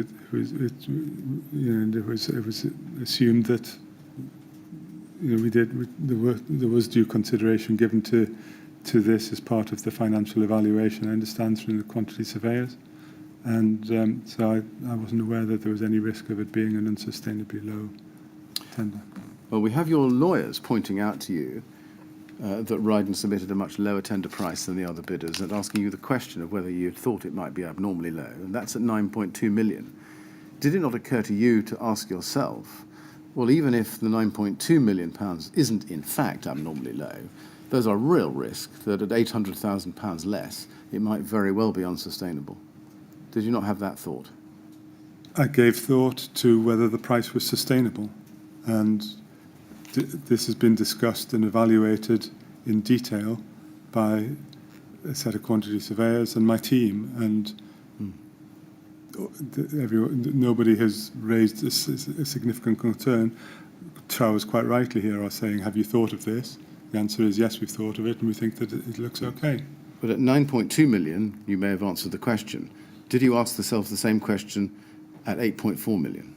assumed that there was due consideration given to this as part of the financial evaluation. I understand through the quantity surveyors, and so I wasn't aware that there was any risk of it being an unsustainably low tender. Well, we have your lawyers pointing out to you that Ryden submitted a much lower tender price than the other bidders, and asking you the question of whether you thought it might be abnormally low, and that's at 9.2 million. Did it not occur to you to ask yourself, well, even if the £9.2 million isn't in fact abnormally low, there's a real risk that at £800,000 less, it might very well be unsustainable? Did you not have that thought? I gave thought to whether the price was sustainable, and this has been discussed and evaluated in detail by a set of quantity surveyors and my team, and nobody has raised a significant concern. Towers quite rightly here are saying, have you thought of this? The answer is yes, we've thought of it, and we think that it looks okay. But at 9.2 million, you may have answered the question. Did you ask yourself the same question at 8.4 million?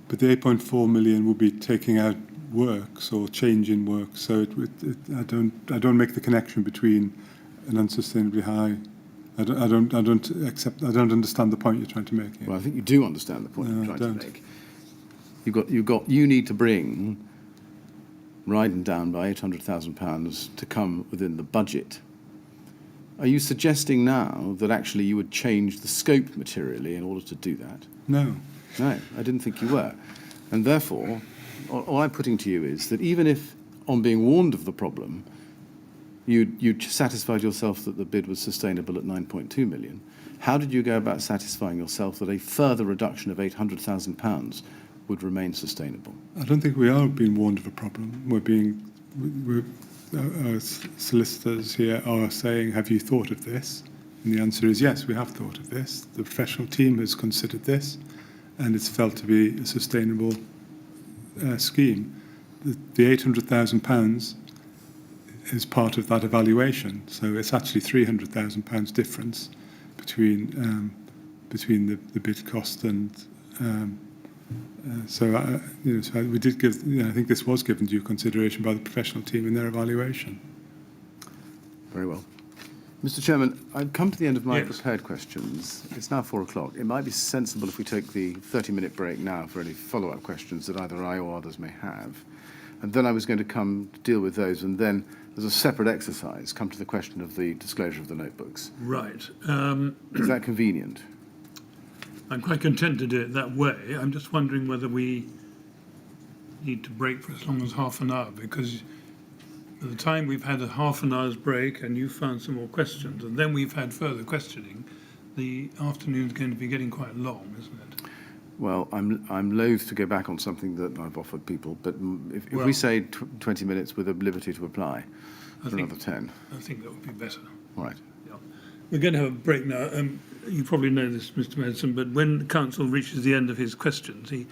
But the 8.4 million will be taking out works or change in work, so I don't make the connection between an unsustainably high. I don't understand the point you're trying to make here. Well, I think you do understand the point you're trying to make. You need to bring Ryden down by £800,000 to come within the budget. Are you suggesting now that actually you would change the scope materially in order to do that? No. No, I didn't think you were. And therefore, all I'm putting to you is that even if, on being warned of the problem, you satisfied yourself that the bid was sustainable at 9.2 million, how did you go about satisfying yourself that a further reduction of £800,000 would remain sustainable? I don't think we are being warned of a problem. Our solicitors here are saying, have you thought of this? And the answer is yes, we have thought of this. The professional team has considered this, and it's felt to be a sustainable scheme. The £800,000 is part of that evaluation, so it's actually £300,000 difference between the bid cost and so we did give. I think this was given due consideration by the professional team in their evaluation. Very well. Mr. Chairman, I've come to the end of my prepared questions. It's now 4 o'clock. It might be sensible if we take the 30-minute break now for any follow-up questions that either I or others may have. And then I was going to come to deal with those, and then, as a separate exercise, come to the question of the disclosure of the notebooks. Right. Is that convenient? I'm quite content to do it that way. I'm just wondering whether we need to break for as long as half an hour, because by the time we've had a half an hour's break and you've found some more questions, and then we've had further questioning, the afternoon's going to be getting quite long, isn't it? Well, I'm loath to go back on something that I've offered people, but if we say 20 minutes with a liberty to apply for another 10. I think that would be better. All right. Yeah. We're going to have a break now. You probably know this, Mr. Maddison, but when the council reaches the end of his questions, he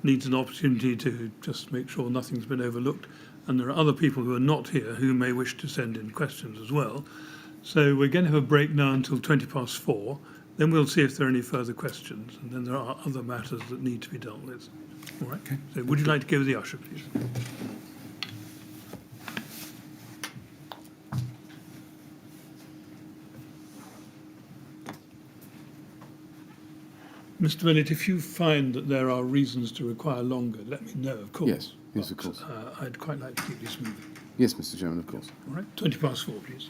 needs an opportunity to just make sure nothing's been overlooked. And there are other people who are not here who may wish to send in questions as well. So we're going to have a break now until 4:20. Then we'll see if there are any further questions. And then there are other matters that need to be dealt with. All right. Okay. So would you like to go with the usher, please? Mr. Bennett, if you find that there are reasons to require longer, let me know, of course. Yes, yes, of But, course. I'd quite like to keep this moving. Yes, Mr. Chairman, of course. All right, 20 past 4, please.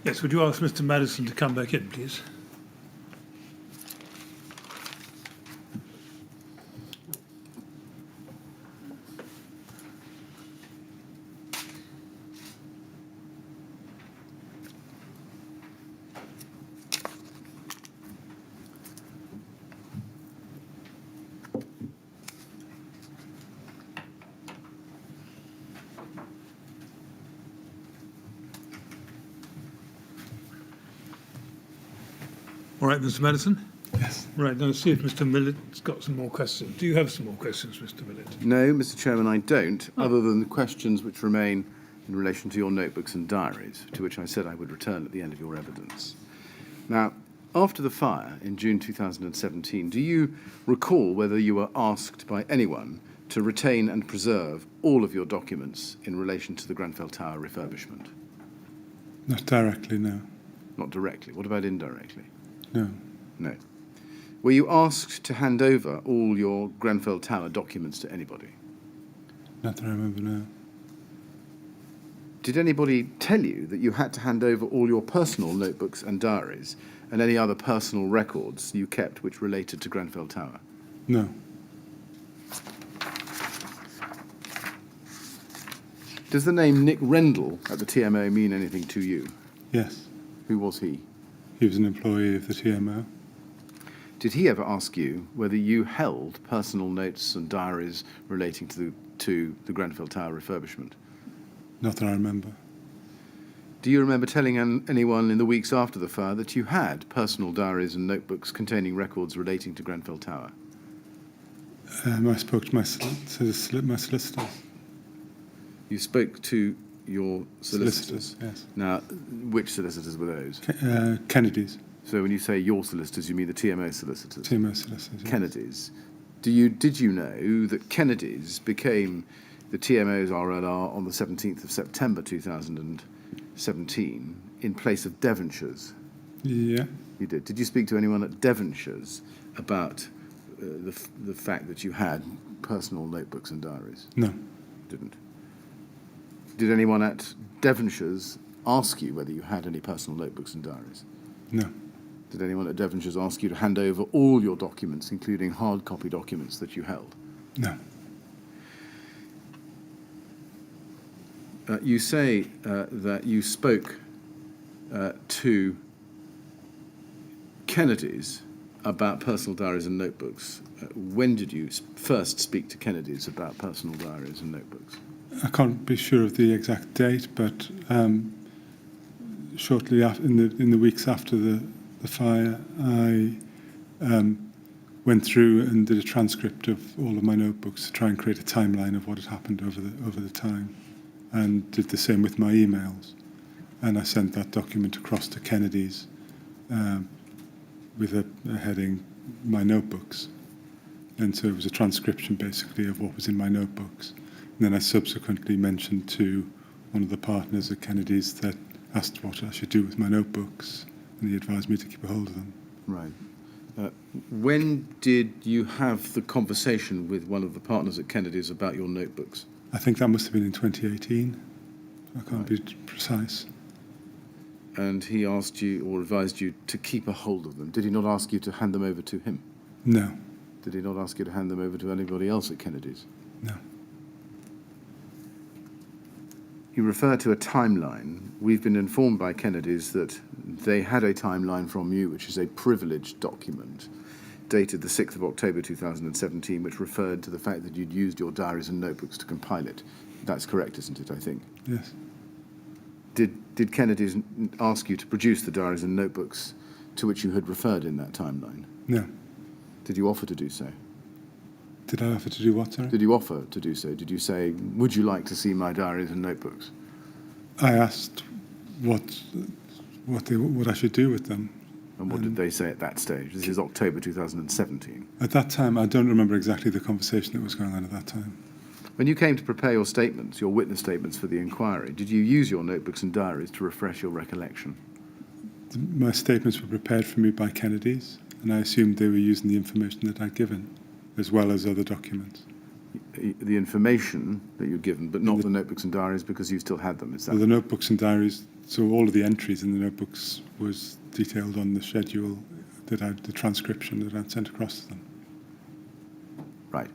Yes, would you ask Mr. Maddison to come back in, please? All right, Mr. Maddison? Yes. Right, now see if Mr. Millett's got some more questions. Do you have some more questions, Mr. Millett? No, Mr. Chairman, I don't, other than the questions which remain in relation to your notebooks and diaries, to which I said I would return at the end of your evidence. Now, after the fire in June 2017, do you recall whether you were asked by anyone to retain and preserve all of your documents in relation to the Grenfell Tower refurbishment? Not directly, no. Not directly. What about indirectly? No. No. Were you asked to hand over all your Grenfell Tower documents to anybody? Not that I remember, no. Did anybody tell you that you had to hand over all your personal notebooks and diaries and any other personal records you kept which related to Grenfell Tower? No. Does the name Nick Rendell at the TMO mean anything to you? Yes. Who was he? He was an employee of the TMO. Did he ever ask you whether you held personal notes and diaries relating to the Grenfell Tower refurbishment? Not that I remember. Do you remember telling anyone in the weeks after the fire that you had personal diaries and notebooks containing records relating to Grenfell Tower? I spoke to my solicitors. You spoke to your solicitors? Yes. Now, which solicitors were those? Kennedy's. So when you say your solicitors, you mean the TMO solicitors? TMO solicitors. Yes. Kennedy's. Did you know that Kennedy's became the TMO's RLR on the 17th of September 2017 in place of Devonshire's? Yeah. You did. Did you speak to anyone at Devonshire's about the fact that you had personal notebooks and diaries? No. Didn't. Did anyone at Devonshire's ask you whether you had any personal notebooks and diaries? No. Did anyone at Devonshire's ask you to hand over all your documents, including hard copy documents that you held? No. You say that you spoke to Kennedy's about personal diaries and notebooks. When did you first speak to Kennedy's about personal diaries and notebooks? I can't be sure of the exact date, but shortly after, in the weeks after the fire, I went through and did a transcript of all of my notebooks to try and create a timeline of what had happened over the time, and did the same with my emails. And I sent that document across to Kennedy's with a heading, "My Notebooks." And so it was a transcription, basically, of what was in my notebooks. And then I subsequently mentioned to one of the partners at Kennedy's that asked what I should do with my notebooks, and he advised me to keep a hold of them. Right. When did you have the conversation with one of the partners at Kennedy's about your notebooks? I think that must have been in 2018. I can't Right. be precise. And he asked you or advised you to keep a hold of them. Did he not ask you to hand them over to him? No. Did he not ask you to hand them over to anybody else at Kennedy's? No. You refer to a timeline. We've been informed by Kennedy's that they had a timeline from you, which is a privileged document, dated the 6th of October 2017, which referred to the fact that you'd used your diaries and notebooks to compile it. That's correct, isn't it, I think? Yes. Did Kennedy's ask you to produce the diaries and notebooks to which you had referred in that timeline? No. Did you offer to do so? Did I offer to do what, sorry? Did you offer to do so? Did you say, would you like to see my diaries and notebooks? I asked what I should do with them. And what did they say at that stage? This is October 2017. At that time, I don't remember exactly the conversation that was going on at that time. When you came to prepare your statements, your witness statements for the inquiry, did you use your notebooks and diaries to refresh your recollection? My statements were prepared for me by Kennedy's, and I assumed they were using the information that I'd given, as well as other documents. the information that you're given, but not the notebooks and diaries because you still had them. Is that Well, the notebooks and diaries, so all of the entries in the notebooks was detailed on the schedule the transcription that I'd sent across to them. right?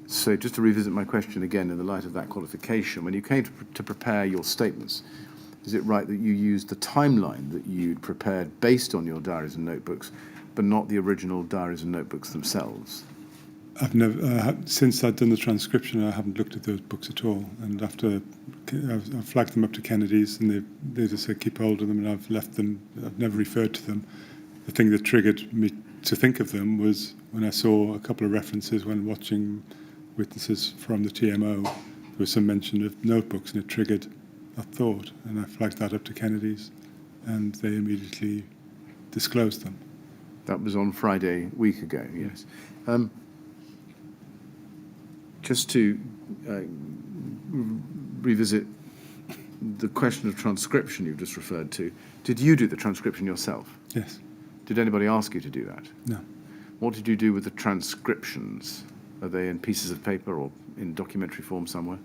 So just to revisit my question again in the light of that qualification, when you came to prepare your statements, is it right that you used the timeline that you'd prepared based on your diaries and notebooks, but not the original diaries and notebooks themselves? I've never, since I'd done the transcription, I haven't looked at those books at all. And after I've flagged them up to Kennedy's, and they just said keep hold of them, and I've left them. I've never referred to them. The thing that triggered me to think of them was when I saw a couple of references when watching witnesses from the TMO. There was some mention of notebooks, and it triggered that thought. And I flagged that up to Kennedy's, and they immediately disclosed them. That was on Friday a week ago, yes. Just to revisit the question of transcription you've just referred to, did you do the transcription yourself? Yes. Did anybody ask you to do that? No. What did you do with the transcriptions? Are they in pieces of paper or in documentary form somewhere?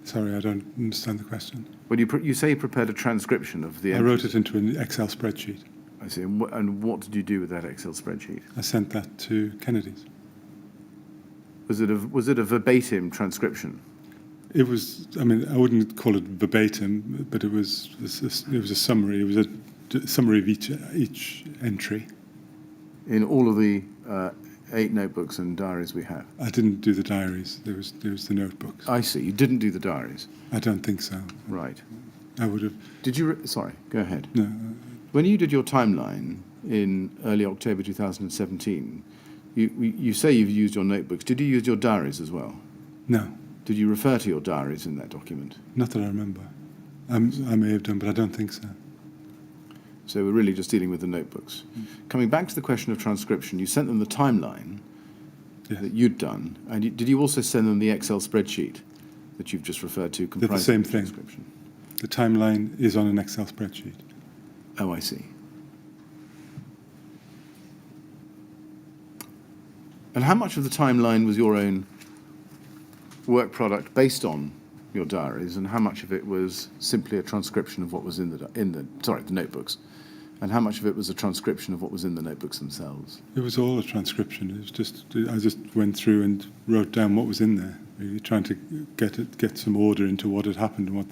Sorry, I don't understand the question. When you say you prepared a transcription of the I entries. wrote it into an Excel spreadsheet. I see. And what did you do with that Excel spreadsheet? I sent that to Kennedy's. Was it a verbatim transcription? It was. I mean, I wouldn't call it verbatim, but it was a summary. It was a summary of each entry. In all of the 8 notebooks and diaries we have? I didn't do the diaries. There was the notebooks. I see. You didn't do the diaries? I don't think so. Right. I would have. Did you... Sorry, go ahead. No. When you did your timeline in early October 2017, you say you've used your notebooks. Did you use your diaries as well? No. Did you refer to your diaries in that document? Not that I remember. I may have done, but I don't think so. So we're really just dealing with the notebooks. Coming back to the question of transcription, you sent them the timeline Yes. that you'd done, and did you also send them the Excel spreadsheet that you've just referred to? They're the same thing. Transcription? The timeline is on an Excel spreadsheet. Oh, I see. And how much of the timeline was your own work product based on your diaries, and how much of it was simply a transcription of what was in the notebooks, and how much of it was a transcription of what was in the notebooks themselves? It was all a transcription. It was just I just went through and wrote down what was in there, really trying to get some order into what had happened and what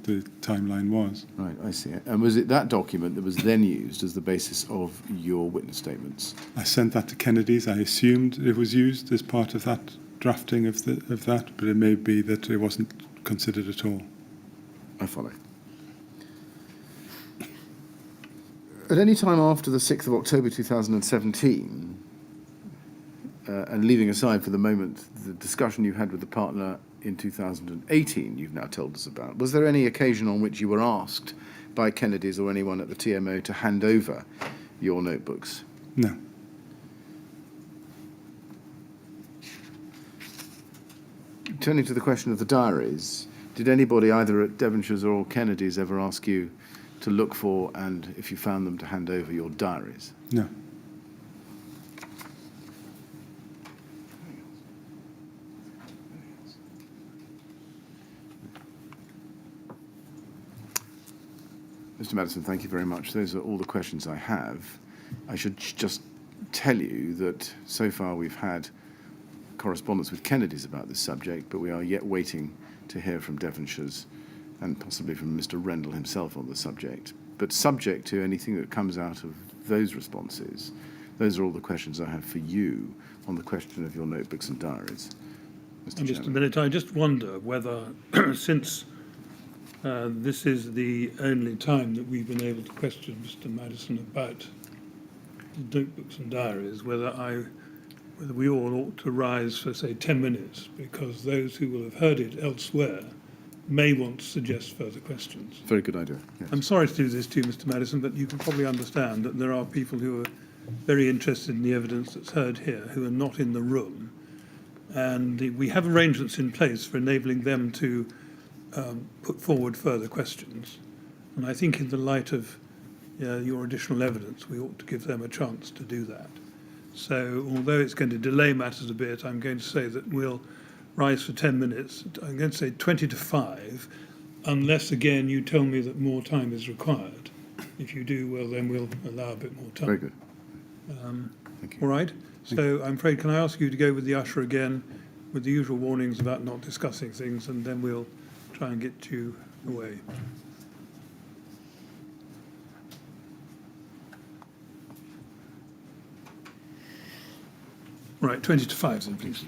the timeline was. Right, I see. And was it that document that was then used as the basis of your witness statements? I sent that to Kennedy's. I assumed it was used as part of that drafting of that, but it may be that it wasn't considered at all. I follow. At any time after the 6th of October 2017, and leaving aside for the moment the discussion you had with the partner in 2018 you've now told us about, was there any occasion on which you were asked by Kennedy's or anyone at the TMO to hand over your notebooks? No. Turning to the question of the diaries, did anybody either at Devonshire's or Kennedy's ever ask you to look for, and if you found them, to hand over your diaries? No. Mr. Maddison, thank you very much. Those are all the questions I have. I should just tell you that so far we've had correspondence with Kennedy's about this subject, but we are yet waiting to hear from Devonshire's and possibly from Mr. Rendell himself on the subject. But subject to anything that comes out of those responses, those are all the questions I have for you on the question of your notebooks and diaries. And just a minute, I just wonder whether, since this is the only time that we've been able to question Mr. Maddison about the notebooks and diaries, whether we all ought to rise for, say, 10 minutes, because those who will have heard it elsewhere may want to suggest further questions. Very good idea. Yes. I'm sorry to do this to you, Mr. Maddison, but you can probably understand that there are people who are very interested in the evidence that's heard here who are not in the room. And we have arrangements in place for enabling them to put forward further questions. And I think in the light of your additional evidence, we ought to give them a chance to do that. So although it's going to delay matters a bit, I'm going to say that we'll rise for 10 minutes. I'm going to say 20 to 5, unless again you tell me that more time is required. If you do, well, then we'll allow a bit more time. Very good. Thank you. All right. So I'm afraid, can I ask you to go with the usher again, with the usual warnings about not discussing things, and then we'll try and get you away. Right, 20 to 5 then, please.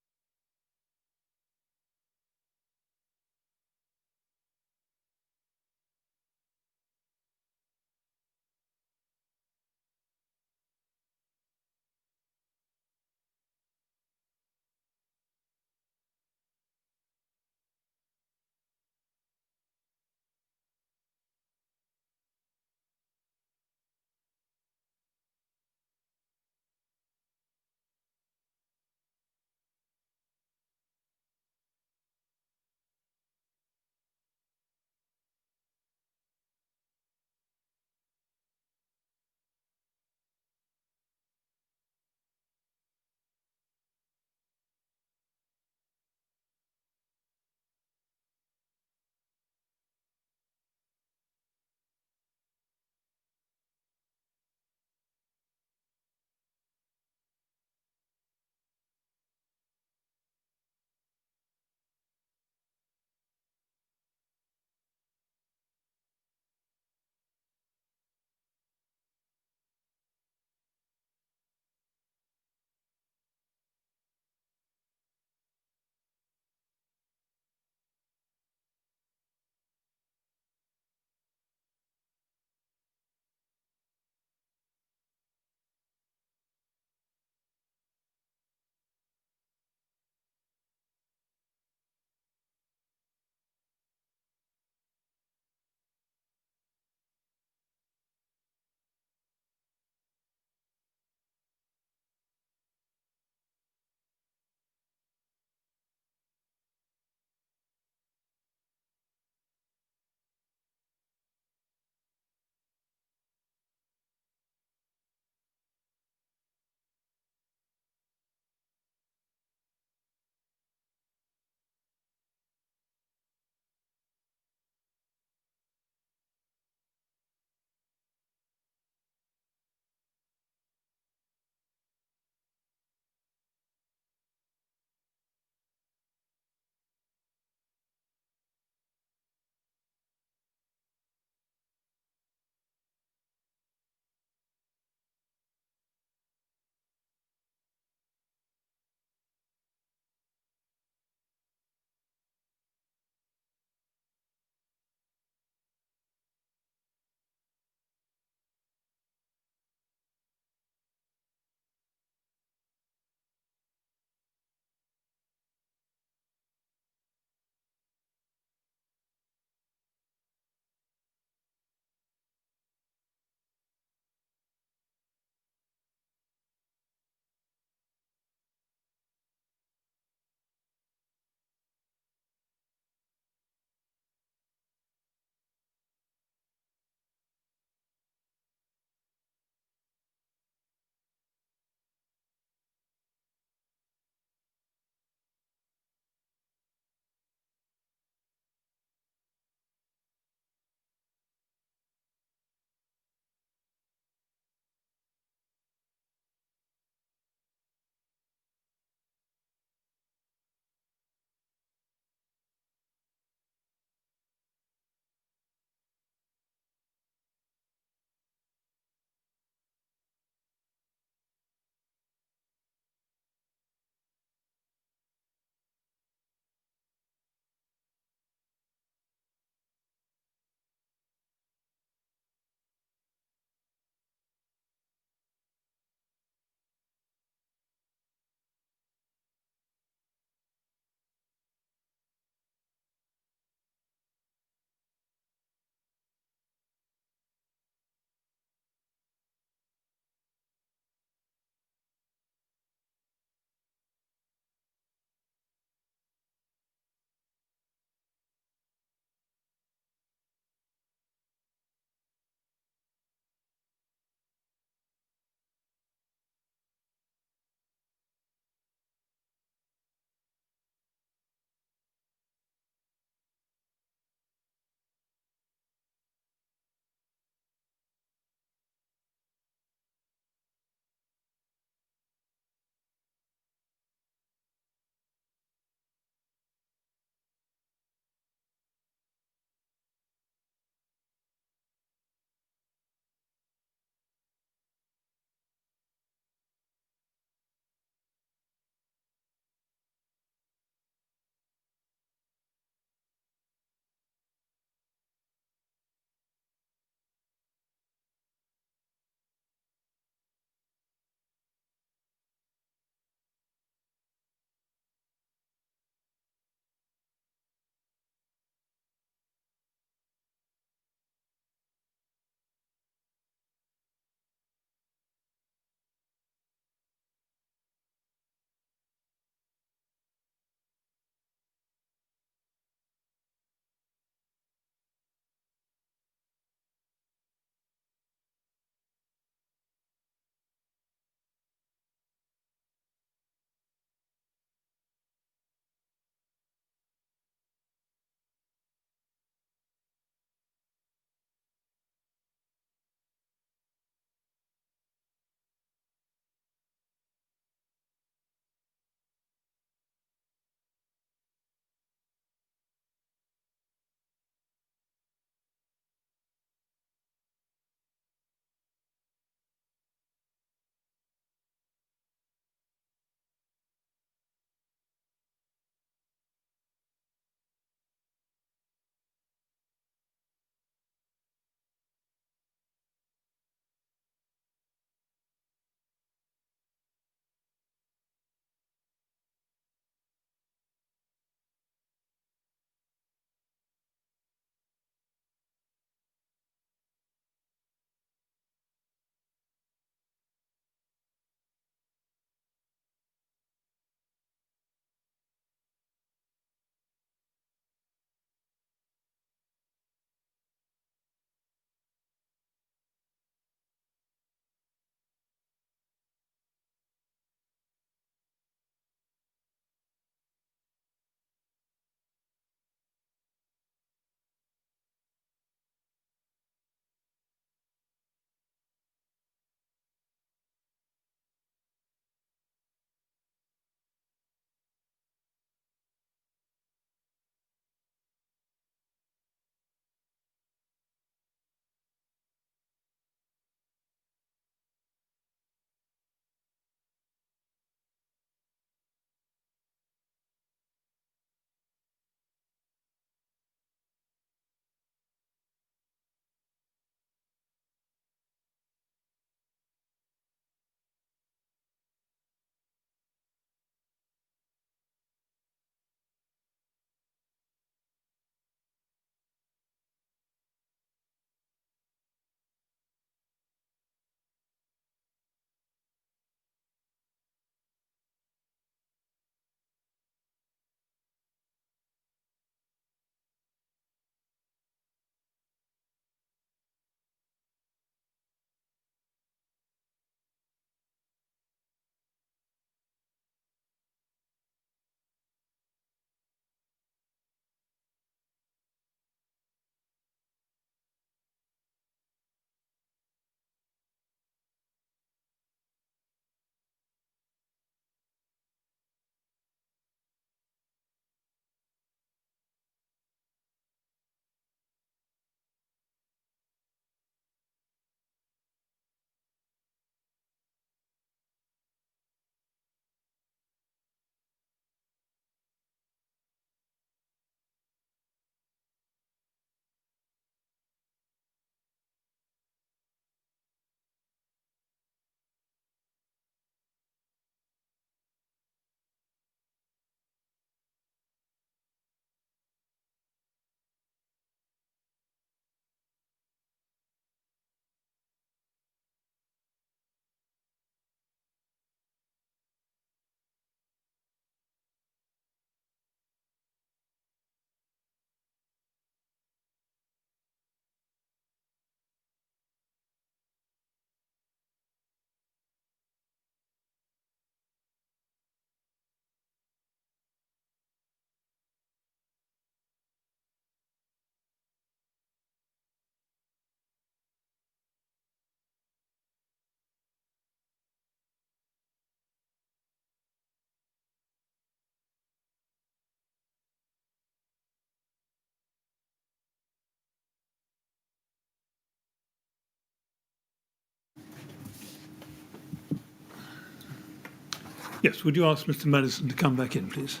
Yes, would you ask Mr. Maddison to come back in, please?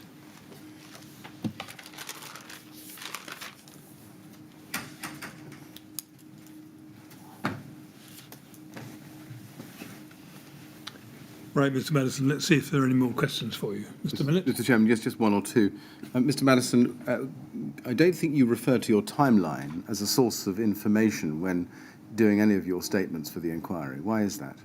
Right, Mr. Maddison, let's see if there are any more questions for you. Mr. Millett? Mr. Chairman, just one or two. Mr. Maddison, I don't think you referred to your timeline as a source of information when doing any of your statements for the inquiry. Why is that?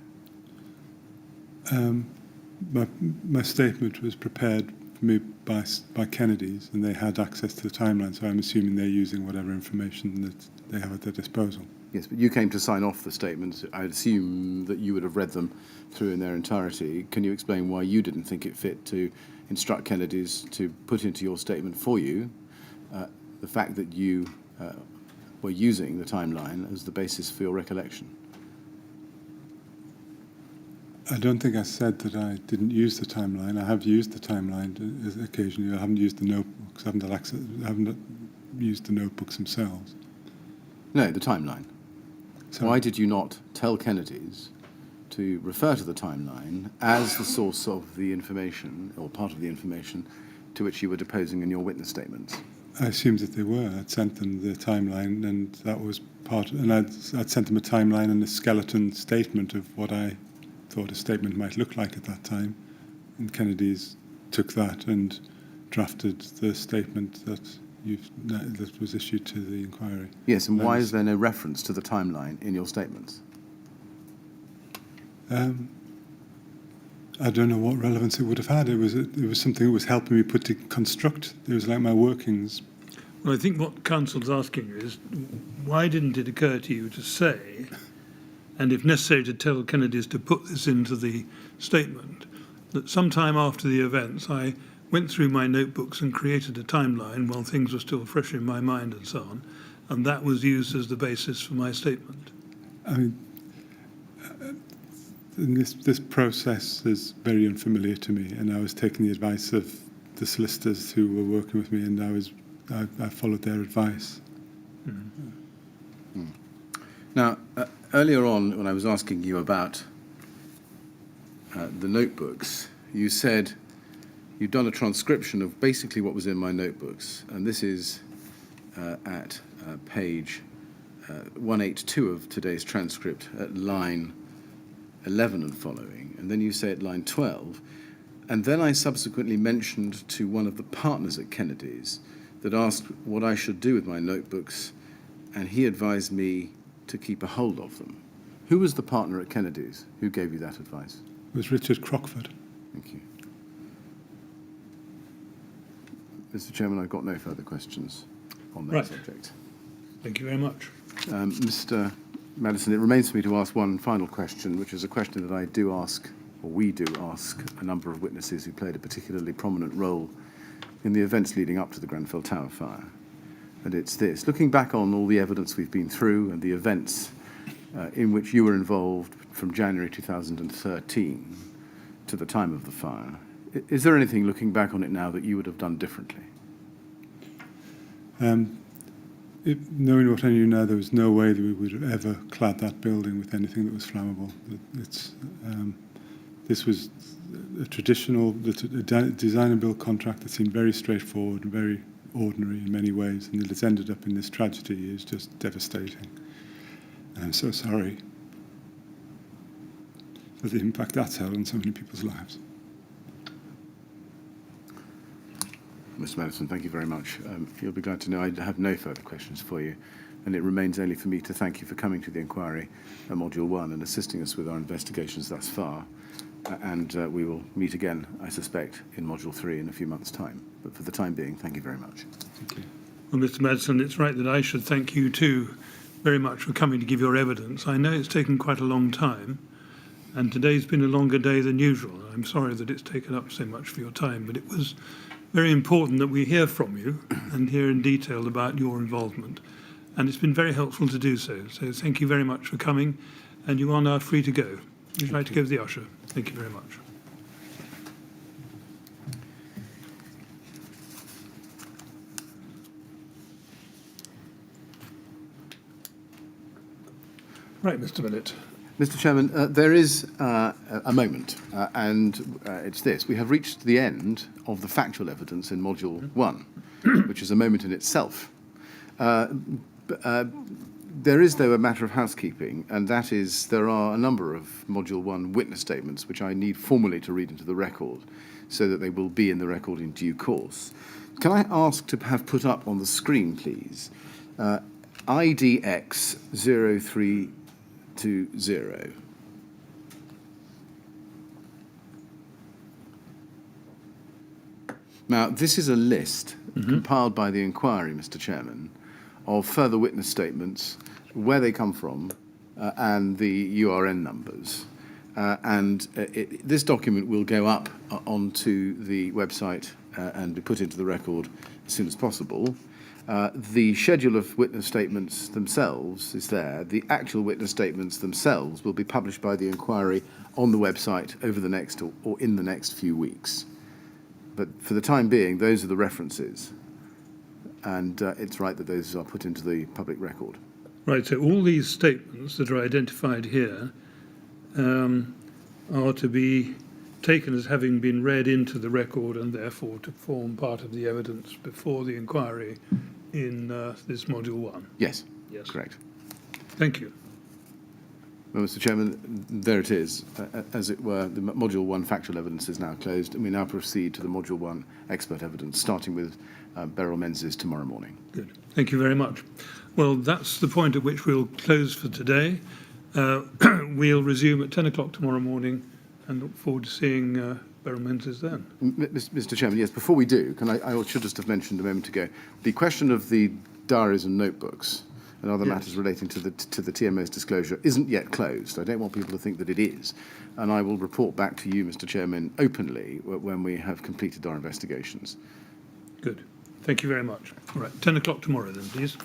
My statement was prepared for me by Kennedy's, and they had access to the timeline, so I'm assuming they're using whatever information that they have at their disposal. Yes, but you came to sign off the statements. I'd assume that you would have read them through in their entirety. Can you explain why you didn't think it fit to instruct Kennedy's to put into your statement for you the fact that you were using the timeline as the basis for your recollection? I don't think I said that I didn't use the timeline. I have used the timeline occasionally. I haven't used the notebooks. I haven't used the notebooks themselves. No, the timeline. So Why did you not tell Kennedy's to refer to the timeline as the source of the information, or part of the information, to which you were deposing in your witness statements? I assumed that they were. I'd sent them the timeline, and that was part. And I'd sent them a timeline and a skeleton statement of what I thought a statement might look like at that time. And Kennedy's took that and drafted the statement that was issued to the inquiry. Yes, and why is there no reference to the timeline in your statements? I don't know what relevance it would have had. It was something that was helping me construct. It was like my workings. Well, I think what Council's asking you is, why didn't it occur to you to say, and if necessary to tell Kennedy's to put this into the statement, that sometime after the events I went through my notebooks and created a timeline while things were still fresh in my mind and so on, and that was used as the basis for my statement? I mean, this process is very unfamiliar to me, and I was taking the advice of the solicitors who were working with me, and I followed their advice. Mm. Now, earlier on, when I was asking you about the notebooks, you said you've done a transcription of basically what was in my notebooks, and this is at page 182 of today's transcript at line 11 and following, and then you say at line 12, and then I subsequently mentioned to one of the partners at Kennedy's that asked what I should do with my notebooks, and he advised me to keep a hold of them. Who was the partner at Kennedy's who gave you that advice? It was Richard Crockford. Thank you. Mr. Chairman, I've got no further questions on that subject. Thank you very much. Mr. Maddison, it remains for me to ask one final question, which is a question that I do ask, or we do ask, a number of witnesses who played a particularly prominent role in the events leading up to the Grenfell Tower fire. And it's this: looking back on all the evidence we've been through and the events in which you were involved from January 2013 to the time of the fire, is there anything, looking back on it now, that you would have done differently? Knowing what I knew now, there was no way that we would have ever clad that building with anything that was flammable. This was a traditional design and build contract that seemed very straightforward and very ordinary in many ways, and that it's ended up in this tragedy is just devastating. And I'm so sorry for the impact that's had on so many people's lives. Mr. Maddison, thank you very much. You'll be glad to know I have no further questions for you, and it remains only for me to thank you for coming to the inquiry at Module 1 and assisting us with our investigations thus far. And we will meet again, I suspect, in Module 3 in a few months' time. But for the time being, thank you very much. Thank you. Well, Mr. Maddison, it's right that I should thank you too very much for coming to give your evidence. I know it's taken quite a long time, and today's been a longer day than usual. I'm sorry that it's taken up so much for your time, but it was very important that we hear from you and hear in detail about your involvement. And it's been very helpful to do so. So thank you very much for coming, and you are now free to go. Would you like to give the usher? Thank you very much. Right, Mr. Millett. Mr. Chairman, there is a moment, and it's this. We have reached the end of the factual evidence in Module 1, which is a moment in itself. There is, though, a matter of housekeeping, and that is there are a number of Module 1 witness statements which I need formally to read into the record so that they will be in the record in due course. Can I ask to have put up on the screen, please, IDX 0320. Now, this is a list compiled by the inquiry, Mr. Chairman, of further witness statements, where they come from, and the URN numbers. This document will go up onto the website and be put into the record as soon as possible. The schedule of witness statements themselves is there. The actual witness statements themselves will be published by the inquiry on the website over the next or in the next few weeks. But for the time being, those are the references. And it's right that those are put into the public record. Right, so all these statements that are identified here are to be taken as having been read into the record and therefore to form part of the evidence before the inquiry in this Module 1. Yes, Yes. correct. Thank you. Well, Mr. Chairman, there it is. As it were, the Module 1 factual evidence is now closed, and we now proceed to the Module 1 expert evidence, starting with Beryl Menzies tomorrow morning. Good. Thank you very much. Well, that's the point at which we'll close for today. We'll resume at 10 o'clock tomorrow morning and look forward to seeing Beryl Menzies then. Mr. Chairman, yes, before we do, I should just have mentioned a moment ago, the question of the diaries and notebooks and other matters relating to the TMO's disclosure isn't yet closed. I don't want people to think that it is. And I will report back to you, Mr. Chairman, openly when we have completed our investigations. Good. Thank you very much. All right, 10 o'clock tomorrow then, please.